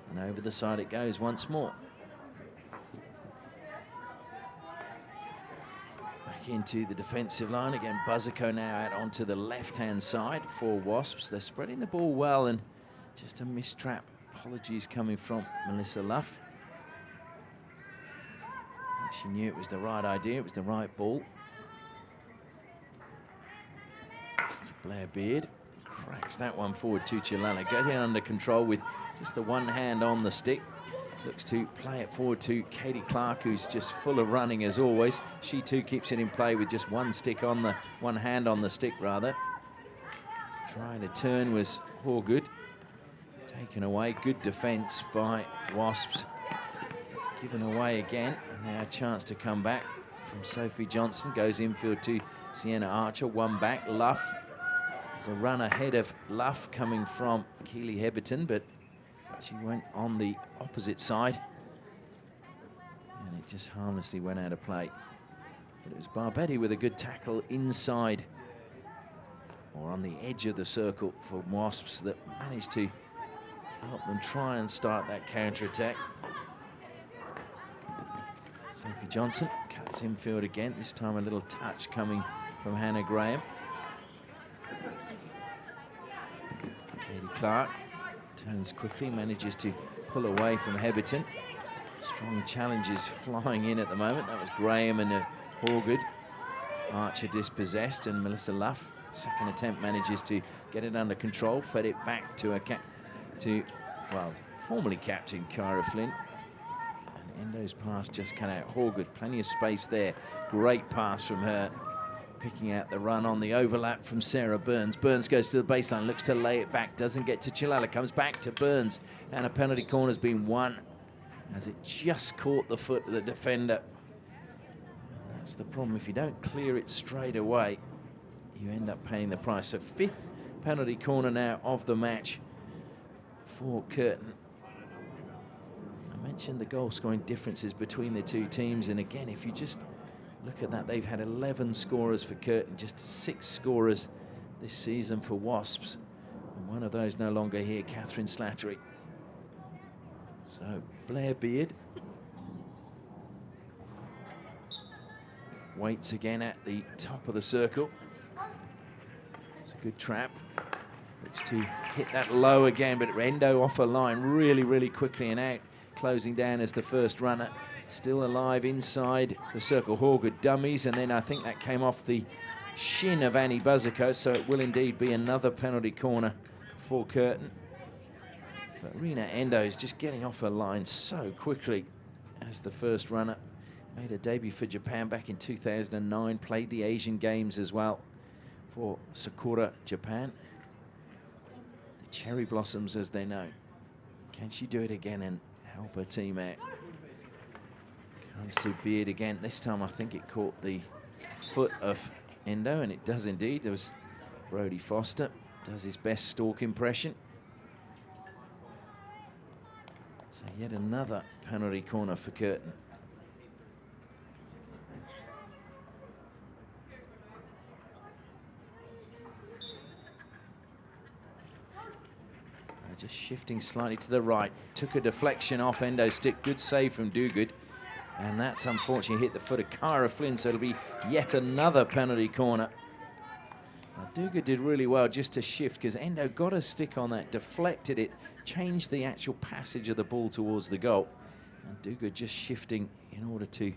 and over the side it goes once more. Back into the defensive line again. Buzzico now out onto the left-hand side for Wasps. They're spreading the ball well, and just a mistrap. Apologies coming from Melissa Luff. She knew it was the right idea, it was the right ball. It's Blair Beard. Cracks that one forward to Chilella, getting under control with just the one hand on the stick. Looks to play it forward to Katie Clark, who's just full of running as always. She too keeps it in play with just one hand on the stick rather. Trying to turn was Horgood. Taken away, good defence by Wasps. Given away again, and now a chance to come back from Sophie Johnson. Goes infield to Sienna Archer, one back, Luff. There's a run ahead of Luff coming from Keely Heberton, but she went on the opposite side, and it just harmlessly went out of play. But it was Barbetti with a good tackle inside, or on the edge of the circle for Wasps, that managed to help them try and start that counter-attack. Sophie Johnson cuts infield again, this time a little touch coming from Hannah Graham. Katie Clark turns quickly, manages to pull away from Heberton. Strong challenges flying in at the moment. That was Graham and Horgood. Archer dispossessed, and Melissa Luff, second attempt, manages to get it under control. Fed it back to formerly captain Kyra Flynn. And Endo's pass just cut out. Horgood, plenty of space there. Great pass from her. Picking out the run on the overlap from Sarah Burns. Burns goes to the baseline, looks to lay it back, doesn't get to Chilella, comes back to Burns, and a penalty corner's been won as it just caught the foot of the defender. And that's the problem. If you don't clear it straight away, you end up paying the price. So fifth penalty corner now of the match for Curtin. I mentioned the goal scoring differences between the two teams, and again, if you just look at that, they've had 11 scorers for Curtin, just 6 scorers this season for Wasps. And one of those no longer here, Catherine Slattery. So Blair Beard waits again at the top of the circle. It's a good trap. Looks to hit that low again, but Endo off a line really, really quickly and out, closing down as the first runner. Still alive inside the circle. Horgood dummies, and then I think that came off the shin of Annie Buzzico, so it will indeed be another penalty corner for Curtin. But Rina Endo is just getting off her line so quickly as the first runner. Made a debut for Japan back in 2009, played the Asian Games as well for Sakura, Japan. The Cherry Blossoms, as they're known. Can she do it again and help her team out? Comes to Beard again. This time I think it caught the foot of Endo, and it does indeed. There was Brodie Foster, does his best stalk impression. So yet another penalty corner for Curtin. Just shifting slightly to the right. Took a deflection off Endo's stick. Good save from Duguid. And that's unfortunately hit the foot of Cara Flynn, so it'll be yet another penalty corner. Now, Duguid did really well just to shift, because Endo got a stick on that, deflected it, changed the actual passage of the ball towards the goal. And Duguid just shifting in order to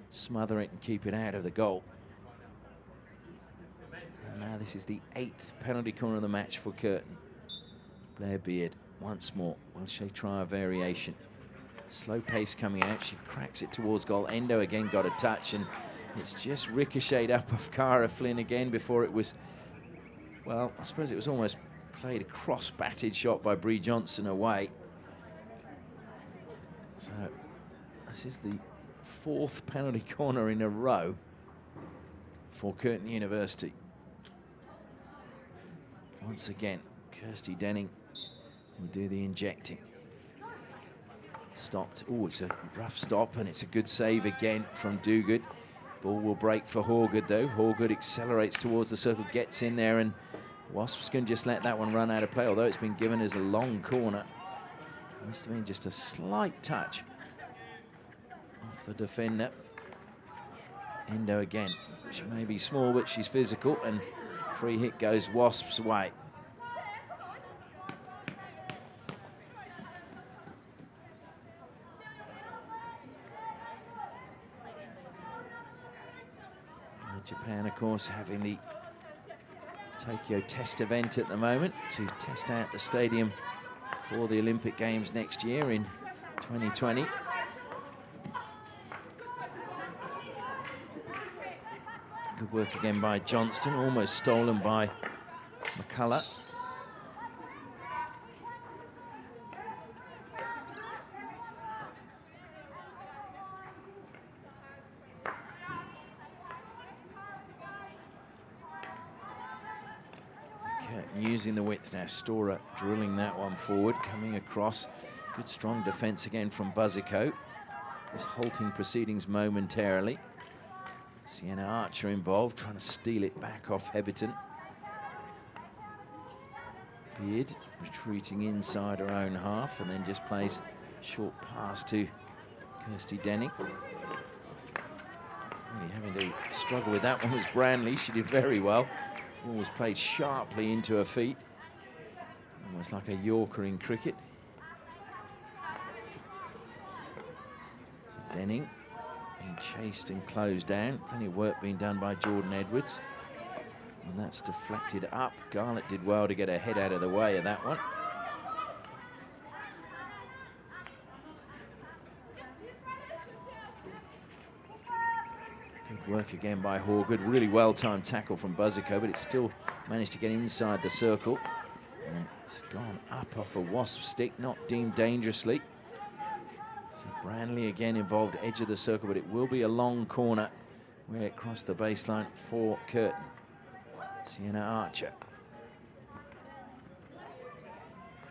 smother it and keep it out of the goal. And now this is the 8th penalty corner of the match for Curtin. Blair Beard once more. Will she try a variation? Slow pace coming out. She cracks it towards goal. Endo again got a touch, and it's just ricocheted up of Cara Flynn again before it was, well, I suppose it was almost played a cross-batted shot by Bree Johnson away. So this is the 4th penalty corner in a row for Curtin University. Once again, Kirsty Denning will do the injecting. Stopped. Oh, it's a rough stop, and it's a good save again from Duguid. Ball will break for Horgood, though. Horgood accelerates towards the circle, gets in there, and Wasps can just let that one run out of play, although it's been given as a long corner. Must have been just a slight touch off the defender. Endo again. She may be small, but she's physical, and free hit goes Wasps' way. Japan, of course, having the Tokyo test event at the moment to test out the stadium for the Olympic Games next year in 2020. Good work again by Johnston, almost stolen by McCullough. Using the width now. Storer drilling that one forward, coming across. Good strong defence again from Buzzico. Just halting proceedings momentarily. Sienna Archer involved, trying to steal it back off Heberton. Beard retreating inside her own half, and then just plays short pass to Kirsty Denning. Really having to struggle with that one was Branley. She did very well. Ball was played sharply into her feet, almost like a Yorker in cricket. So Denning being chased and closed down. Plenty of work being done by Jordan Edwards. And that's deflected up. Garlett did well to get her head out of the way of that one. Good work again by Horgood. Really well-timed tackle from Buzzico, but it still managed to get inside the circle. And it's gone up off a Wasp stick, not deemed dangerously. So Branley again involved, edge of the circle, but it will be a long corner where it crossed the baseline for Curtin. Sienna Archer.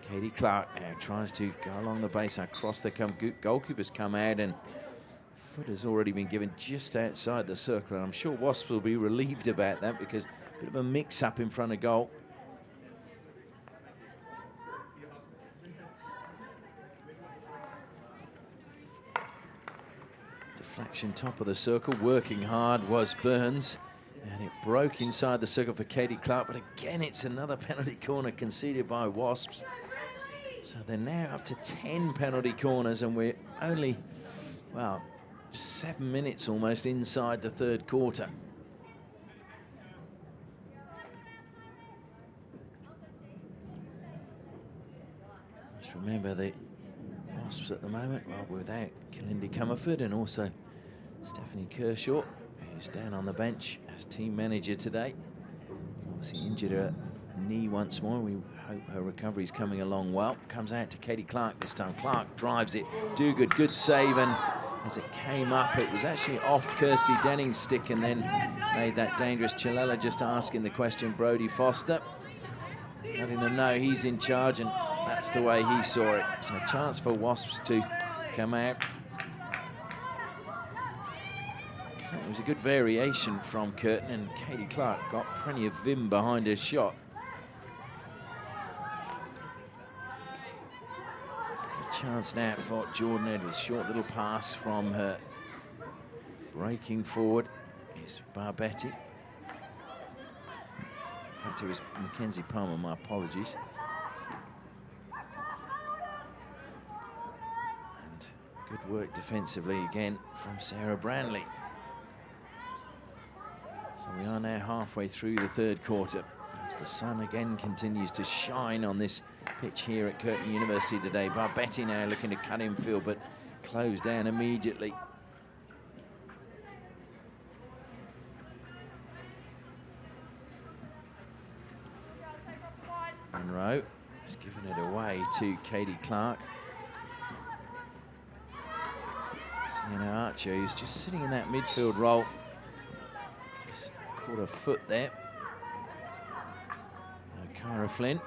Katie Clark now tries to go along the baseline, across the goalkeeper's come out, and foot has already been given just outside the circle, and I'm sure Wasps will be relieved about that, because a bit of a mix-up in front of goal. Deflection top of the circle, working hard was Burns. And it broke inside the circle for Katie Clark, but again, it's another penalty corner conceded by Wasps. So they're now up to 10 penalty corners, and we're only, well, just 7 minutes almost inside the third quarter. Just remember the Wasps at the moment, well, without Kalindi Comerford and also Stephanie Kershaw, who's down on the bench as team manager today. Obviously injured her knee once more. We hope her recovery's coming along well. Comes out to Katie Clark this time. Clark drives it. Duguid, good save, and as it came up, it was actually off Kirsty Denning's stick and then made that dangerous. Chilella just asking the question, Brodie Foster, letting them know he's in charge, and that's the way he saw it. So a chance for Wasps to come out. So it was a good variation from Curtin, and Katie Clark got plenty of vim behind her shot. A chance now for Jordan Edwards. Short little pass from her. Breaking forward is Barbetti. In fact, it was Mackenzie Palmer, my apologies. And good work defensively again from Sarah Branley. So we are now halfway through the third quarter as the sun again continues to shine on this pitch here at Curtin University today. Barbetti now looking to cut infield, but closed down immediately. Monroe has given it away to Katie Clark. Sienna Archer, who's just sitting in that midfield role. Just caught her foot there. Cara Flynn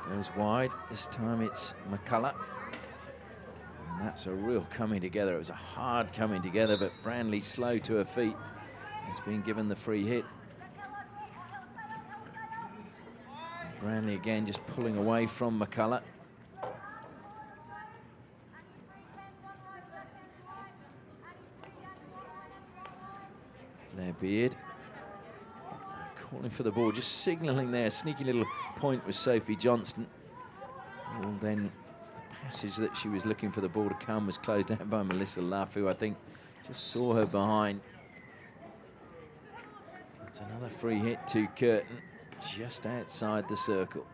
goes wide. This time it's McCullough. And that's a real coming together. It was a hard coming together, but Branley slow to her feet. Has been given the free hit. Branley again just pulling away from McCullough. Blair Beard calling for the ball, just signalling there. Sneaky little point with Sophie Johnston. Well, then the passage that she was looking for the ball to come was closed down by Melissa Luff, who I think just saw her behind. It's another free hit to Curtin, just outside the circle.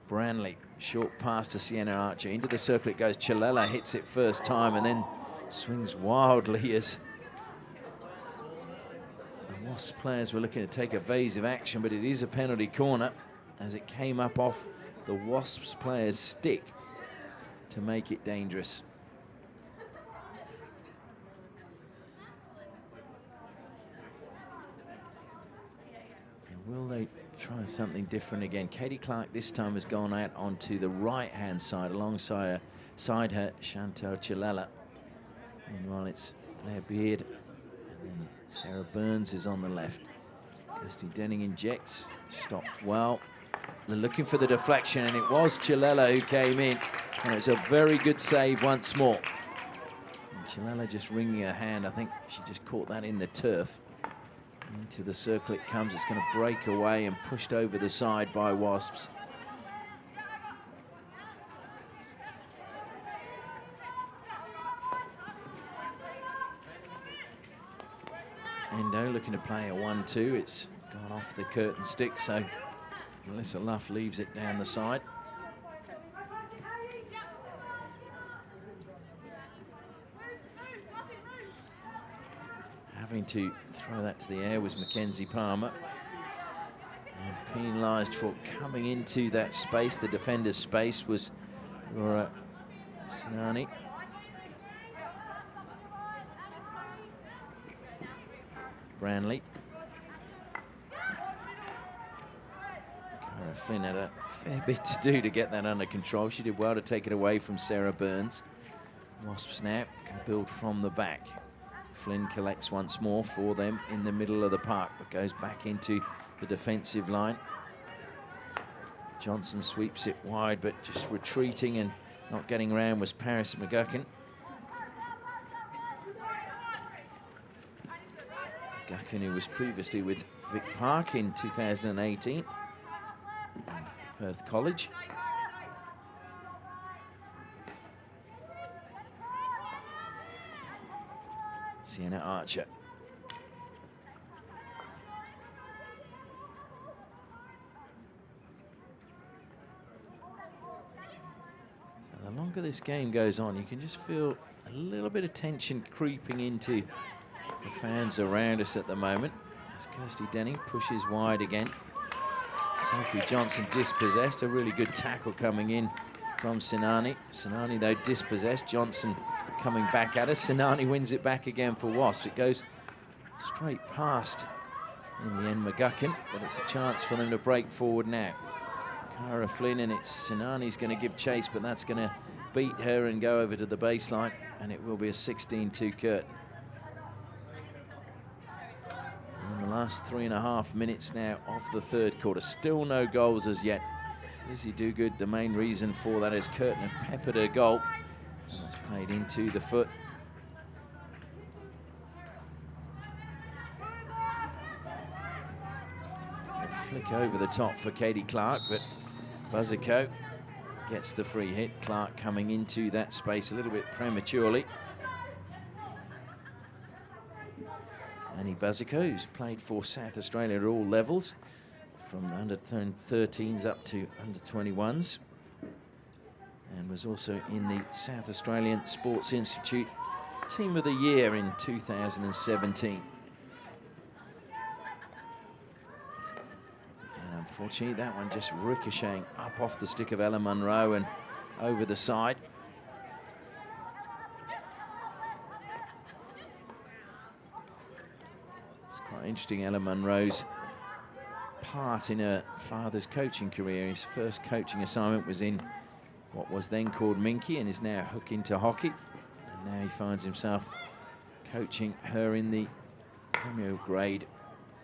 Branley, short pass to Sienna Archer. Into the circle it goes. Chilella hits it first time and then swings wildly as the Wasps players were looking to take evasive action, but it is a penalty corner as it came up off the Wasps player's stick to make it dangerous. So will they try something different again? Katie Clark this time has gone out onto the right-hand side alongside her Chantal Chilella. Meanwhile, it's Blair Beard, and then Sarah Burns is on the left. Kirsty Denning injects, stopped well. They're looking for the deflection, and it was Chilella who came in, and it was a very good save once more. And Chilella just wringing her hand. I think she just caught that in the turf. Into the circle it comes. It's going to break away and pushed over the side by Wasps. Endo looking to play a 1-2. It's gone off the Curtin stick, so Melissa Luff leaves it down the side. Having to throw that to the air was Mackenzie Palmer. And penalised for coming into that space. The defender's space was Laura Sinani. Branley. Cara Flynn had a fair bit to do to get that under control. She did well to take it away from Sarah Burns. Wasps now can build from the back. Flynn collects once more for them in the middle of the park, but goes back into the defensive line. Johnson sweeps it wide, but just retreating and not getting around was Paris McGuckin. McGuckin, who was previously with Vic Park in 2018, and Perth College. Sienna Archer. So the longer this game goes on, you can just feel a little bit of tension creeping into the fans around us at the moment. As Kirsty Denning pushes wide again. Sophie Johnson dispossessed. A really good tackle coming in from Sinani. Sinani, though, dispossessed. Johnson coming back at us. Sinani wins it back again for Wasps. It goes straight past, in the end, McGuckin, but it's a chance for them to break forward now. Cara Flynn, and it's Sinani's going to give chase, but that's going to beat her and go over to the baseline, and it will be a 16-2 Curtin. In the last 3.5 minutes now of the third quarter, still no goals as yet. Lizzie Dogood, the main reason for that is Curtin have peppered her goal, and that's played into the foot. A flick over the top for Katie Clark, but Buzzico gets the free hit. Clark coming into that space a little bit prematurely. Annie Buzzico, who's played for South Australia at all levels, from under 13s up to under 21s, and was also in the South Australian Sports Institute Team of the Year in 2017. And unfortunately, that one just ricocheting up off the stick of Ella Munro and over the side. It's quite interesting, Ella Munro's part in her father's coaching career. His first coaching assignment was in what was then called Minky and is now hooked into hockey. And now he finds himself coaching her in the Premier grade.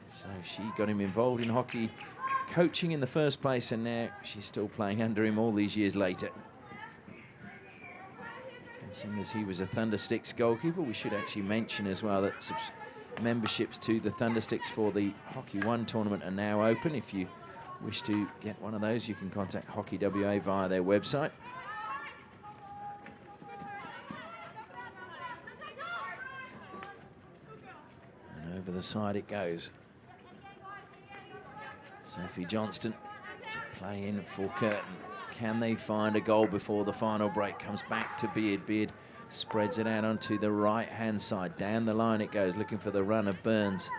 So she got him involved in hockey coaching in the first place, and now she's still playing under him all these years later. And seeing as he was a Thundersticks goalkeeper, we should actually mention as well that memberships to the Thundersticks for the Hockey One tournament are now open. If you wish to get one of those, you can contact Hockey WA via their website. And over the side it goes. Sophie Johnston to play in for Curtin. Can they find a goal before the final break? Comes back to Beard. Beard spreads it out onto the right-hand side. Down the line it goes, looking for the run of Burns.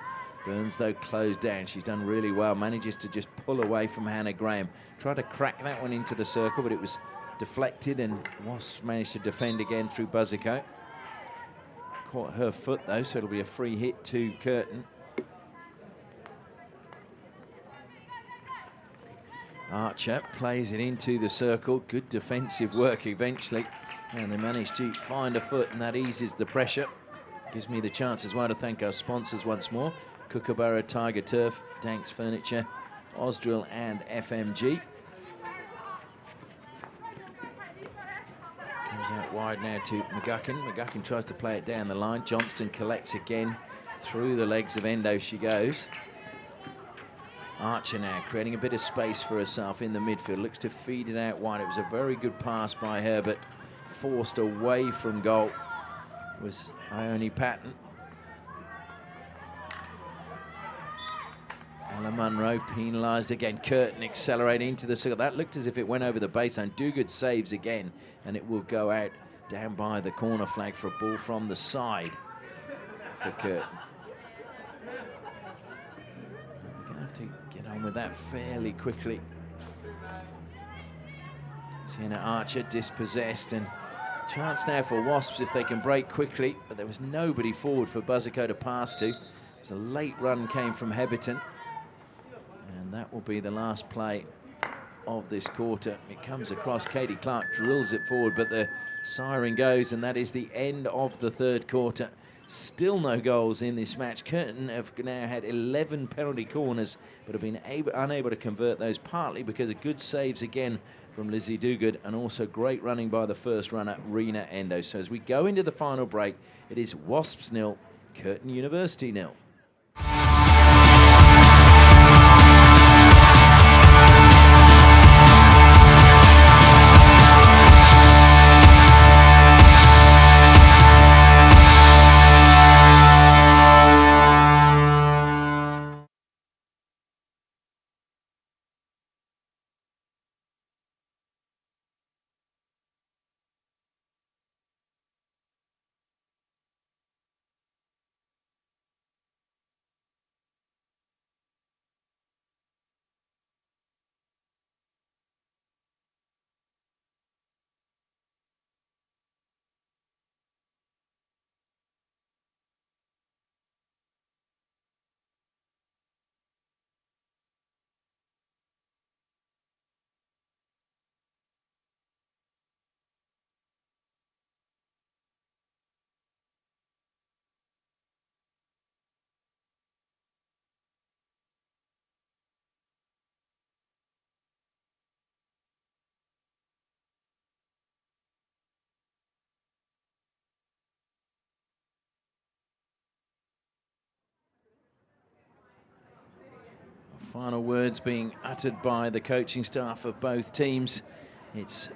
Burns, though, closed down. She's done really well. Manages to just pull away from Hannah Graham. Tried to crack that one into the circle, but it was deflected, and Wasps managed to defend again through Buzzico. Caught her foot, though, so it'll be a free hit to Curtin. Archer plays it into the circle. Good defensive work eventually. And they managed to find a foot, and that eases the pressure. Gives me the chance as well to thank our sponsors once more. Kookaburra, TigerTurf, dankz Furniture, Osdrill and FMG. Comes out wide now to McGuckin. McGuckin tries to play it down the line. Johnston collects again. Through the legs of Endo she goes. Archer now creating a bit of space for herself in the midfield. Looks to feed it out wide. It was a very good pass by her, but forced away from goal was Ione Patton. Ella Munro penalised again. Curtin accelerating into the circle. That looked as if it went over the baseline. Dogood saves again, and it will go out down by the corner flag for a ball from the side for Curtin. They're going to have to get on with that fairly quickly. Sienna Archer dispossessed, and chance now for Wasps if they can break quickly, but there was nobody forward for Buzzico to pass to. It was a late run came from Heberton, and that will be the last play of this quarter. It comes across, Katie Clark drills it forward, but the siren goes, and that is the end of the third quarter. Still no goals in this match. Curtin have now had 11 penalty corners, but have been unable to convert those, partly because of good saves again from Lizzie Dogood, and also great running by the first runner, Rena Endo. So as we go into the final break, it is Wasps 0, Curtin University 0. Final words being uttered by the coaching staff of both teams. It's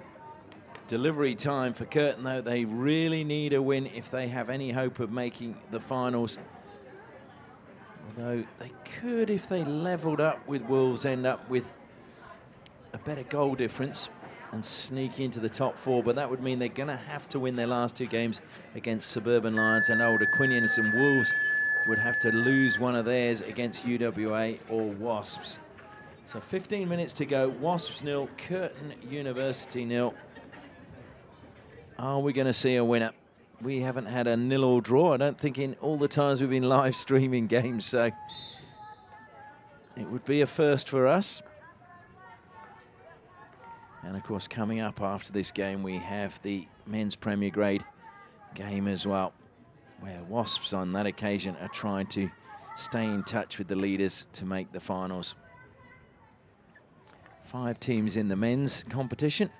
delivery time for Curtin, though. They really need a win if they have any hope of making the finals. Although they could, if they levelled up with Wolves, end up with a better goal difference and sneak into the top four. But that would mean they're going to have to win their last two games against Suburban Lions and Old Aquinians, and Wolves would have to lose one of theirs against UWA or Wasps. So 15 minutes to go. Wasps 0, Curtin University 0. Are we going to see a winner? We haven't had a 0-0 draw, I don't think, in all the times we've been live streaming games, so it would be a first for us. And of course, coming up after this game, we have the men's Premier Grade game as well, where Wasps on that occasion are trying to stay in touch with the leaders to make the finals. 5 teams in the men's competition,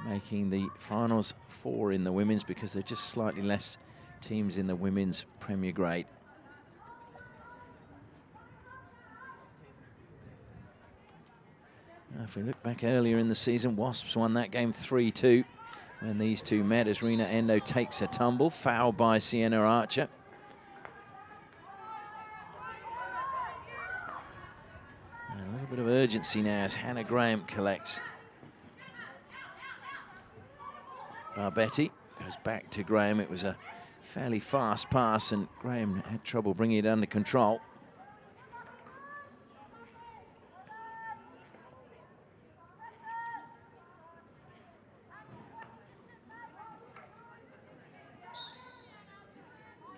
making the finals 4 in the women's, because there are just slightly less teams in the women's Premier Grade. Now, if we look back earlier in the season, Wasps won that game 3-2 when these two met, as Rena Endo takes a tumble, foul by Sienna Archer. And a little bit of urgency now as Hannah Graham collects. Barbetti goes back to Graham. It was a fairly fast pass and Graham had trouble bringing it under control.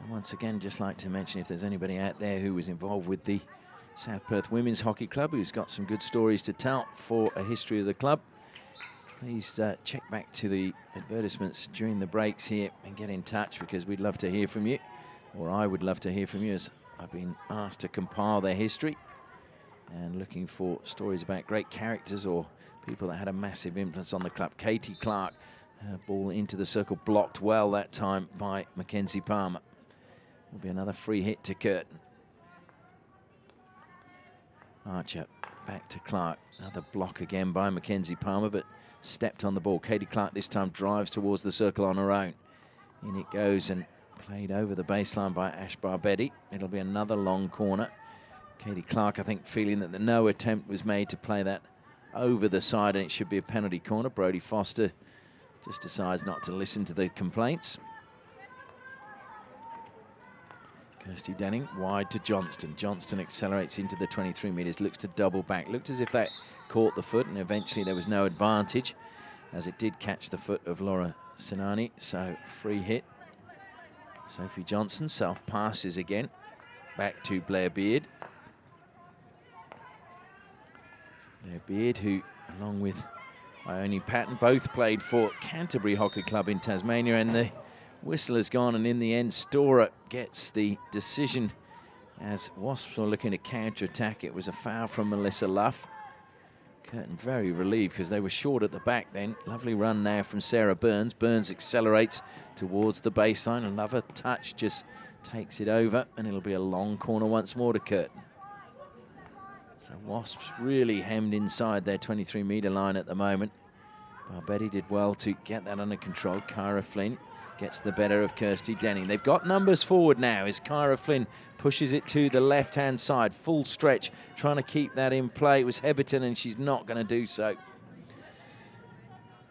And once again, just like to mention, if there's anybody out there who was involved with the South Perth Women's Hockey Club who's got some good stories to tell for a history of the club, please check back to the advertisements during the breaks here and get in touch, because we'd love to hear from you, or I would love to hear from you, as I've been asked to compile their history and looking for stories about great characters or people that had a massive influence on the club. Katie Clark, ball into the circle, blocked well that time by Mackenzie Palmer. Will be another free hit to Curtin. Archer back to Clark. Another block again by Mackenzie Palmer, but stepped on the ball. Katie Clark this time drives towards the circle on her own. In it goes and played over the baseline by Ash Barbetti. It'll be another long corner. Katie Clark, I think, feeling that no attempt was made to play that over the side, and it should be a penalty corner. Brodie Foster just decides not to listen to the complaints. Kirsty Denning wide to Johnston. Johnston accelerates into the 23 metres, looks to double back. Looked as if that caught the foot, and eventually there was no advantage, as it did catch the foot of Laura Sinani. So free hit. Sophie Johnson self passes again. Back to Blair Beard. Blair Beard, who along with Ione Patton both played for Canterbury Hockey Club in Tasmania, and the whistle has gone, and in the end Storer gets the decision as Wasps were looking to counter-attack. It was a foul from Melissa Luff. Curtin very relieved because they were short at the back then. Lovely run now from Sarah Burns. Burns accelerates towards the baseline. Another touch just takes it over, and it'll be a long corner once more to Curtin. So Wasps really hemmed inside their 23-metre line at the moment. Barbetti did well to get that under control. Kyra Flynn gets the better of Kirsty Denning. They've got numbers forward now as Kyra Flynn pushes it to the left-hand side. Full stretch, trying to keep that in play. It was Heberton, and she's not going to do so.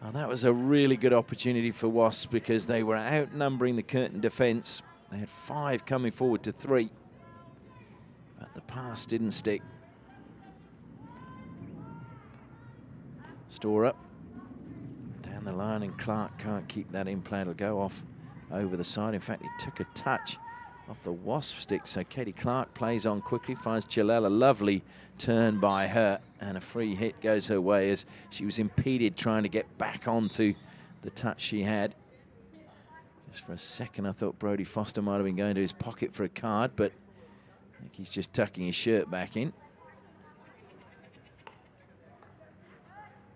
Well, that was a really good opportunity for Wasps, because they were outnumbering the Curtin defence. They had 5 coming forward to 3. But the pass didn't stick. Storer down the line, and Clark can't keep that in play. It'll go off over the side. In fact, it took a touch off the Wasp stick. So Katie Clark plays on quickly, finds Jalella. Lovely turn by her, and a free hit goes her way as she was impeded trying to get back onto the touch she had. Just for a second, I thought Brodie Foster might have been going to his pocket for a card, but I think he's just tucking his shirt back in.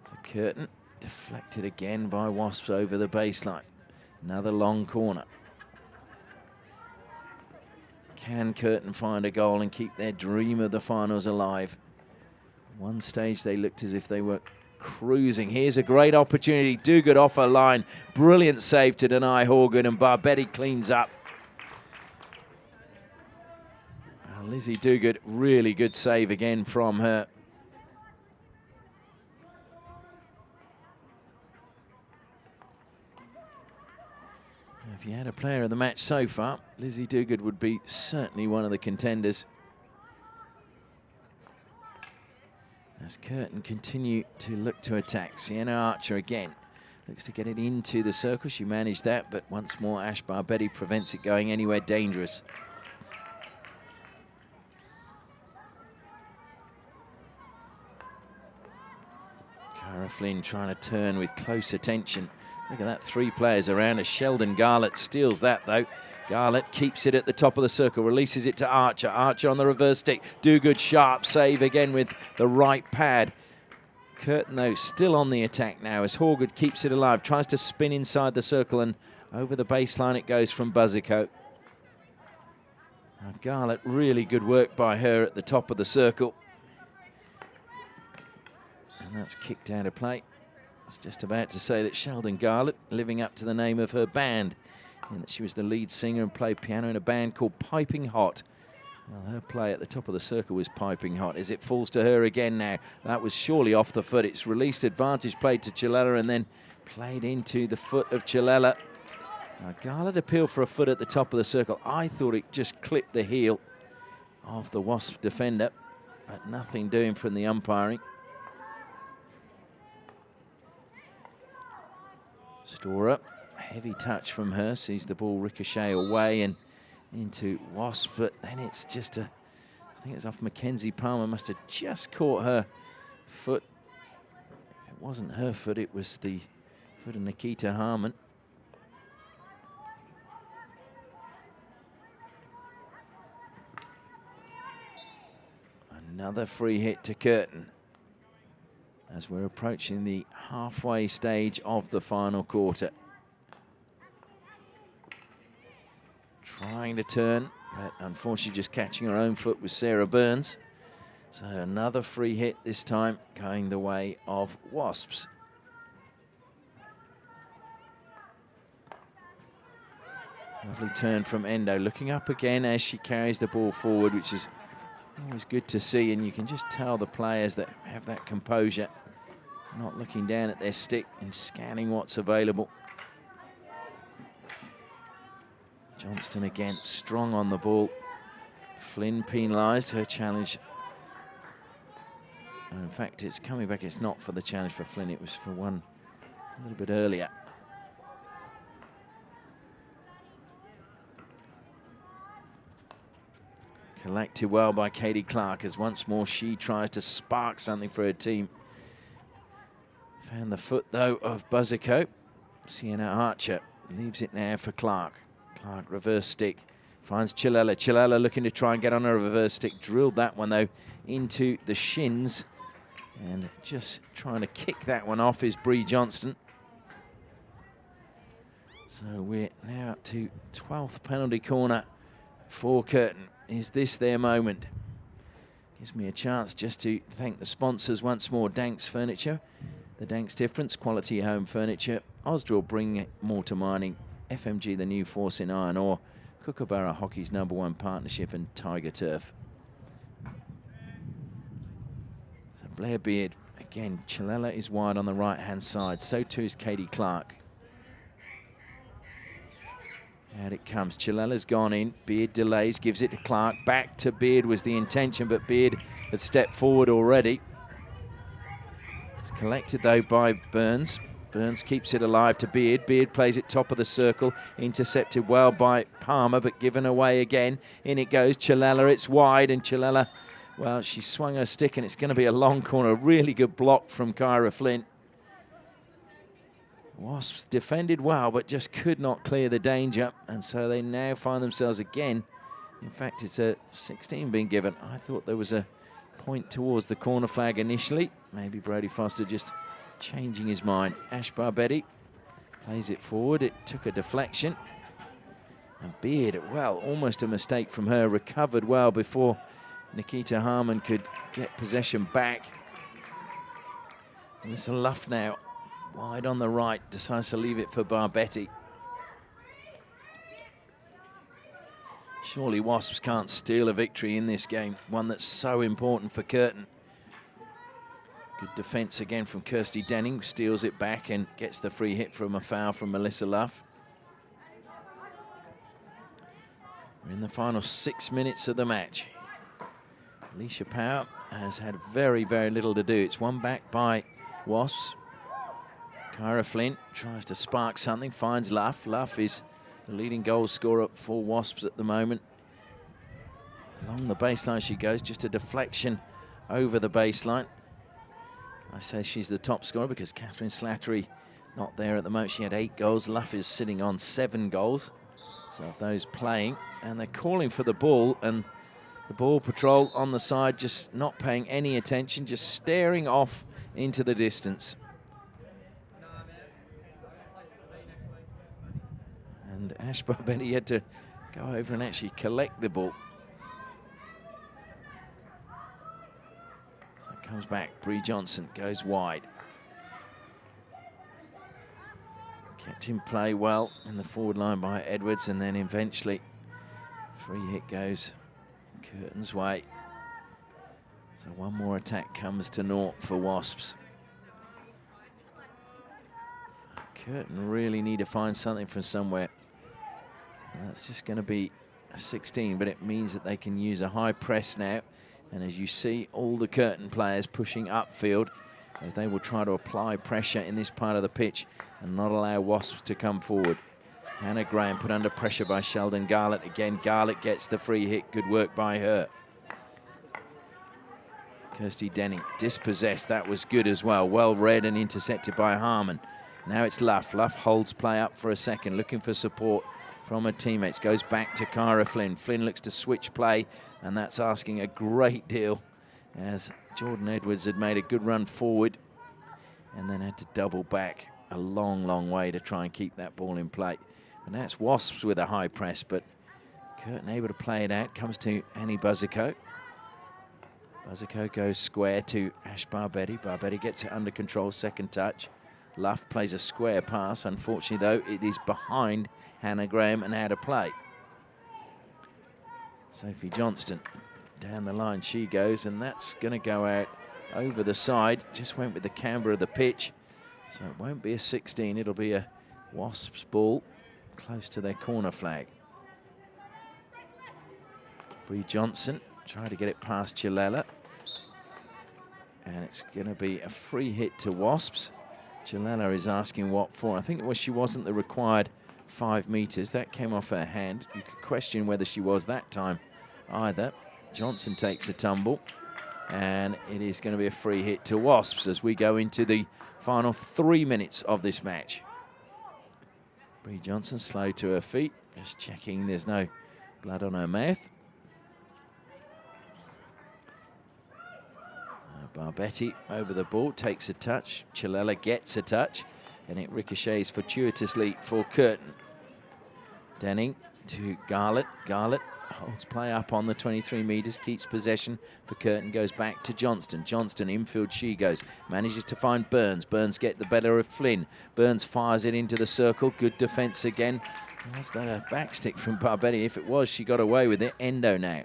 So Curtin deflected again by Wasps over the baseline. Another long corner. Can Curtin find a goal and keep their dream of the finals alive? One stage they looked as if they were cruising. Here's a great opportunity. Duguid off her line. Brilliant save to deny Horgan, and Barbetti cleans up. Lizzie Duguid, really good save again from her. If you had a player of the match so far, Lizzie Duguid would be certainly one of the contenders. As Curtin continue to look to attack. Sienna Archer again looks to get it into the circle. She managed that, but once more Ash Barbetti prevents it going anywhere dangerous. Cara Flynn trying to turn with close attention. Look at that, 3 players around as Sheldon Garlett steals that though. Garlett keeps it at the top of the circle, releases it to Archer. Archer on the reverse stick. Duguid sharp save again with the right pad. Curtin though still on the attack now as Horgan keeps it alive, tries to spin inside the circle, and over the baseline it goes from Buzzicoat. Garlett, really good work by her at the top of the circle. And that's kicked out of play. I was just about to say that Sheldon Garlett, living up to the name of her band, and that she was the lead singer and played piano in a band called Piping Hot. Well, her play at the top of the circle was piping hot as it falls to her again now. That was surely off the foot. It's released advantage played to Chilella and then played into the foot of Chilella. Garlett appealed for a foot at the top of the circle. I thought it just clipped the heel of the Wasp defender, but nothing doing from the umpiring. Storer, heavy touch from her, sees the ball ricochet away and into Wasp, but then it's just I think it's off Mackenzie Palmer, must have just caught her foot. If it wasn't her foot, it was the foot of Nikita Harmon. Another free hit to Curtin as we're approaching the halfway stage of the final quarter. Trying to turn, but unfortunately just catching her own foot with Sarah Burns. So another free hit this time going the way of Wasps. Lovely turn from Endo, looking up again as she carries the ball forward, which is always good to see, and you can just tell the players that have that composure, not looking down at their stick and scanning what's available. Johnston again, strong on the ball. Flynn penalised her challenge. In fact, it's coming back. It's not for the challenge for Flynn. It was for one a little bit earlier. Collected well by Katie Clark as once more she tries to spark something for her team. Found the foot, though, of Buzzicoat. Sienna Archer leaves it now for Clark. Clark, reverse stick, finds Chilella. Chilella looking to try and get on a reverse stick. Drilled that one, though, into the shins. And just trying to kick that one off is Bree Johnston. So we're now up to 12th penalty corner for Curtin. Is this their moment? Gives me a chance just to thank the sponsors once more. dankz Furniture, the dankz difference, quality home furniture. Osdril bring more to mining. FMG, the new force in iron ore. Kookaburra Hockey's #1 partnership, and TigerTurf. So Blair Beard, again, Chilella is wide on the right-hand side. So too is Katie Clark. Out it comes. Chilella's gone in. Beard delays, gives it to Clark. Back to Beard was the intention, but Beard had stepped forward already. It's collected, though, by Burns. Burns keeps it alive to Beard. Beard plays it top of the circle. Intercepted well by Palmer, but given away again. In it goes. Chilella, it's wide, and Chilella, well, she swung her stick, and it's going to be a long corner. A really good block from Kyra Flint. Wasps defended well, but just could not clear the danger, and so they now find themselves again. In fact, it's a 16 being given. I thought there was a point towards the corner flag initially. Maybe Brody Foster just changing his mind. Ash Barbetti plays it forward. It took a deflection. And Beard, well, almost a mistake from her. Recovered well before Nikita Harmon could get possession back. It's a luff now. Wide on the right, decides to leave it for Barbetti. Surely Wasps can't steal a victory in this game, one that's so important for Curtin. Good defence again from Kirsty Denning, steals it back and gets the free hit from a foul from Melissa Luff. We're in the final 6 minutes of the match. Alicia Power has had very, very little to do. It's won back by Wasps. Kyra Flynn tries to spark something, finds Luff. Luff is the leading goal scorer for Wasps at the moment. Along the baseline she goes, just a deflection over the baseline. I say she's the top scorer because Catherine Slattery not there at the moment. She had 8 goals. Luff is sitting on 7 goals. So of those playing, and they're calling for the ball, and the ball patrol on the side just not paying any attention, just staring off into the distance. And Ash Barbetti had to go over and actually collect the ball. So it comes back, Bree Johnson goes wide. Kept in play well in the forward line by Edwards, and then eventually free hit goes Curtin's way. So one more attack comes to naught for Wasps. Curtin really need to find something from somewhere. That's just going to be a 16, but it means that they can use a high press now. And as you see, all the Curtin players pushing upfield as they will try to apply pressure in this part of the pitch and not allow Wasps to come forward. Hannah Graham put under pressure by Sheldon Garlett. Again, Garlett gets the free hit. Good work by her. Kirsty Denning dispossessed. That was good as well. Well read and intercepted by Harmon. Now it's Luff. Luff holds play up for a second, looking for support from her teammates. Goes back to Kyra Flynn. Flynn looks to switch play, and that's asking a great deal, as Jordan Edwards had made a good run forward and then had to double back a long, long way to try and keep that ball in play. And that's Wasps with a high press, but Curtin able to play it out. Comes to Annie Buzzico. Buzzico goes square to Ash Barbetti. Barbetti gets it under control, second touch. Luff plays a square pass. Unfortunately, though, it is behind Hannah Graham and out of play. Sophie Johnston down the line she goes, and that's going to go out over the side. Just went with the camber of the pitch, so it won't be a 16. It'll be a Wasps ball close to their corner flag. Bree Johnson try to get it past Chilella, and it's going to be a free hit to Wasps. Chilella is asking what for. I think it was she wasn't the required 5 meters. That came off her hand. You could question whether she was that time either. Johnson takes a tumble, and it is going to be a free hit to Wasps as we go into the final 3 minutes of this match. Bree Johnson slow to her feet, just checking there's no blood on her mouth. Barbetti over the ball, takes a touch. Chilella gets a touch, and it ricochets fortuitously for Curtin. Denning to Garlett. Garlett holds play up on the 23 meters, keeps possession for Curtin, goes back to Johnston. Johnston infield she goes, manages to find Burns. Burns get the better of Flynn. Burns fires it into the circle, good defense again. Was that a backstick from Barbetti? If it was, she got away with it. Endo now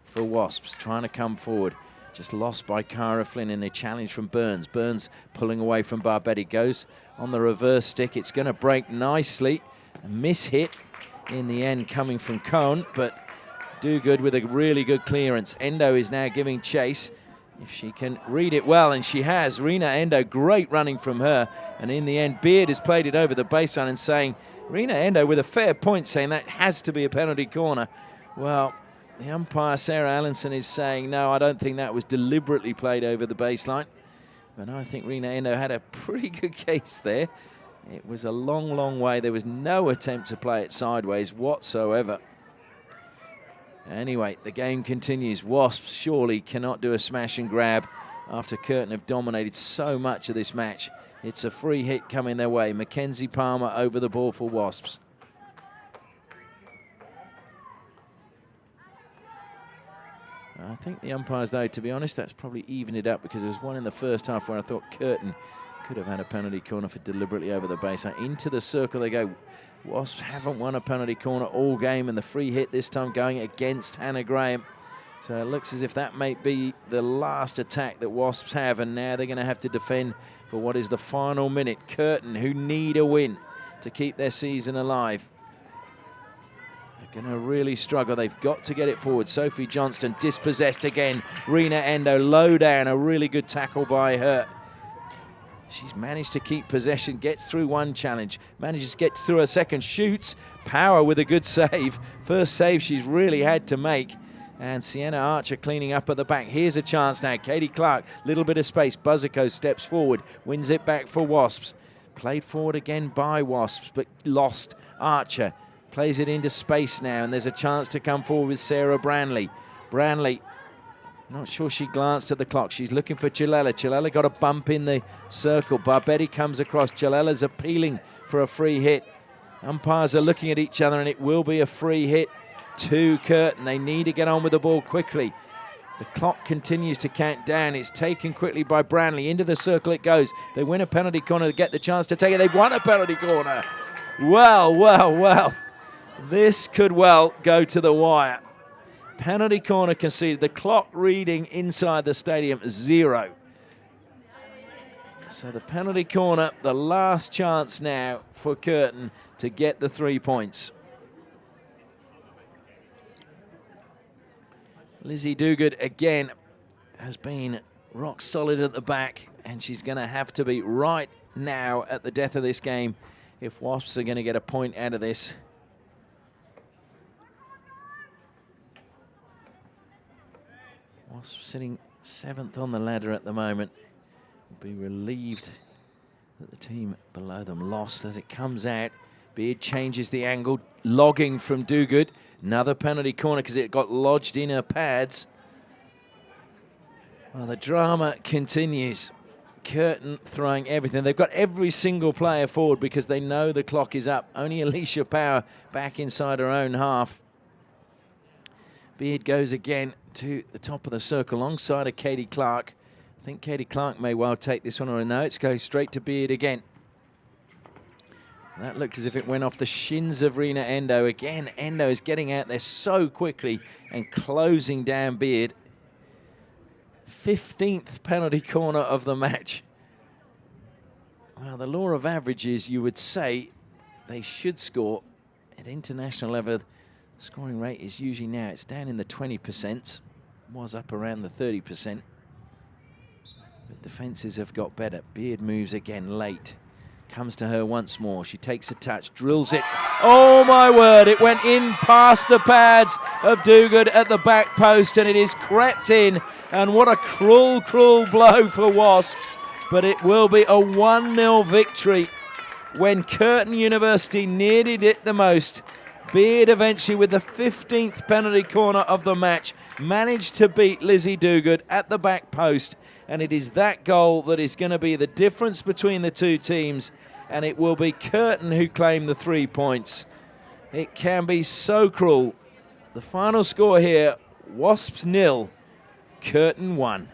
for Wasps, trying to come forward. Just lost by Cara Flynn in a challenge from Burns. Burns pulling away from Barbetti, goes on the reverse stick. It's going to break nicely. A miss hit in the end coming from Cohn, but do good with a really good clearance. Endo is now giving chase. If she can read it well, and she has. Rena Endo, great running from her. And in the end, Beard has played it over the baseline and saying, Rena Endo with a fair point, saying that has to be a penalty corner. Well, the umpire, Sarah Allenson, is saying, no, I don't think that was deliberately played over the baseline. But I think Rena Endo had a pretty good case there. It was a long, long way. There was no attempt to play it sideways whatsoever. Anyway, the game continues. Wasps surely cannot do a smash and grab after Curtin have dominated so much of this match. It's a free hit coming their way. Mackenzie Palmer over the ball for Wasps. I think the umpires, though, to be honest, that's probably evened it up, because there was one in the first half where I thought Curtin could have had a penalty corner for deliberately over the baseline. Into the circle they go. Wasps haven't won a penalty corner all game, and the free hit this time going against Hannah Graham. So it looks as if that may be the last attack that Wasps have, and now they're going to have to defend for what is the final minute. Curtin, who need a win to keep their season alive, they're going to really struggle. They've got to get it forward. Sophie Johnston dispossessed again. Rena Endo low down. A really good tackle by her. She's managed to keep possession, gets through one challenge, manages to get through a second, shoots. Power with a good save. First save she's really had to make. And Sienna Archer cleaning up at the back. Here's a chance now. Katie Clark, little bit of space. Buzzico steps forward, wins it back for Wasps. Played forward again by Wasps, but lost. Archer plays it into space now, and there's a chance to come forward with Sarah Branley. Branley, not sure she glanced at the clock. She's looking for Chilella. Chilella got a bump in the circle. Barbetti comes across. Chilella's appealing for a free hit. Umpires are looking at each other, and it will be a free hit to Curtin. They need to get on with the ball quickly. The clock continues to count down. It's taken quickly by Branley. Into the circle it goes. They win a penalty corner to get the chance to take it. They've won a penalty corner. Well, well, well. This could well go to the wire. Penalty corner conceded. The clock reading inside the stadium, 0. So the penalty corner, the last chance now for Curtin to get the 3 points. Lizzie Duguid again has been rock solid at the back, and she's going to have to be right now at the death of this game if Wasps are going to get a point out of this. Wasps sitting 7th on the ladder at the moment. Will be relieved that the team below them lost as it comes out. Beard changes the angle, logging from Duguid. Another penalty corner because it got lodged in her pads. Well, the drama continues. Curtin throwing everything. They've got every single player forward because they know the clock is up. Only Alicia Power back inside her own half. Beard goes again to the top of the circle alongside of Katie Clark. I think Katie Clark may well take this one, or no, it's going straight to Beard again. That looked as if it went off the shins of Rena Endo. Again, Endo is getting out there so quickly and closing down Beard. 15th penalty corner of the match. Well, the law of averages, you would say they should score at international level. Scoring rate is usually now, it's down in the 20%, was up around the 30%. But defenses have got better. Beard moves again late. Comes to her once more. She takes a touch, drills it. Oh my word, it went in past the pads of Duguid at the back post, and it is crept in. And what a cruel, cruel blow for Wasps. But it will be a 1-0 victory when Curtin University needed it the most. Beard eventually, with the 15th penalty corner of the match, managed to beat Lizzie Duguid at the back post. And it is that goal that is going to be the difference between the two teams. And it will be Curtin who claim the 3 points. It can be so cruel. The final score here, Wasps 0, Curtin 1.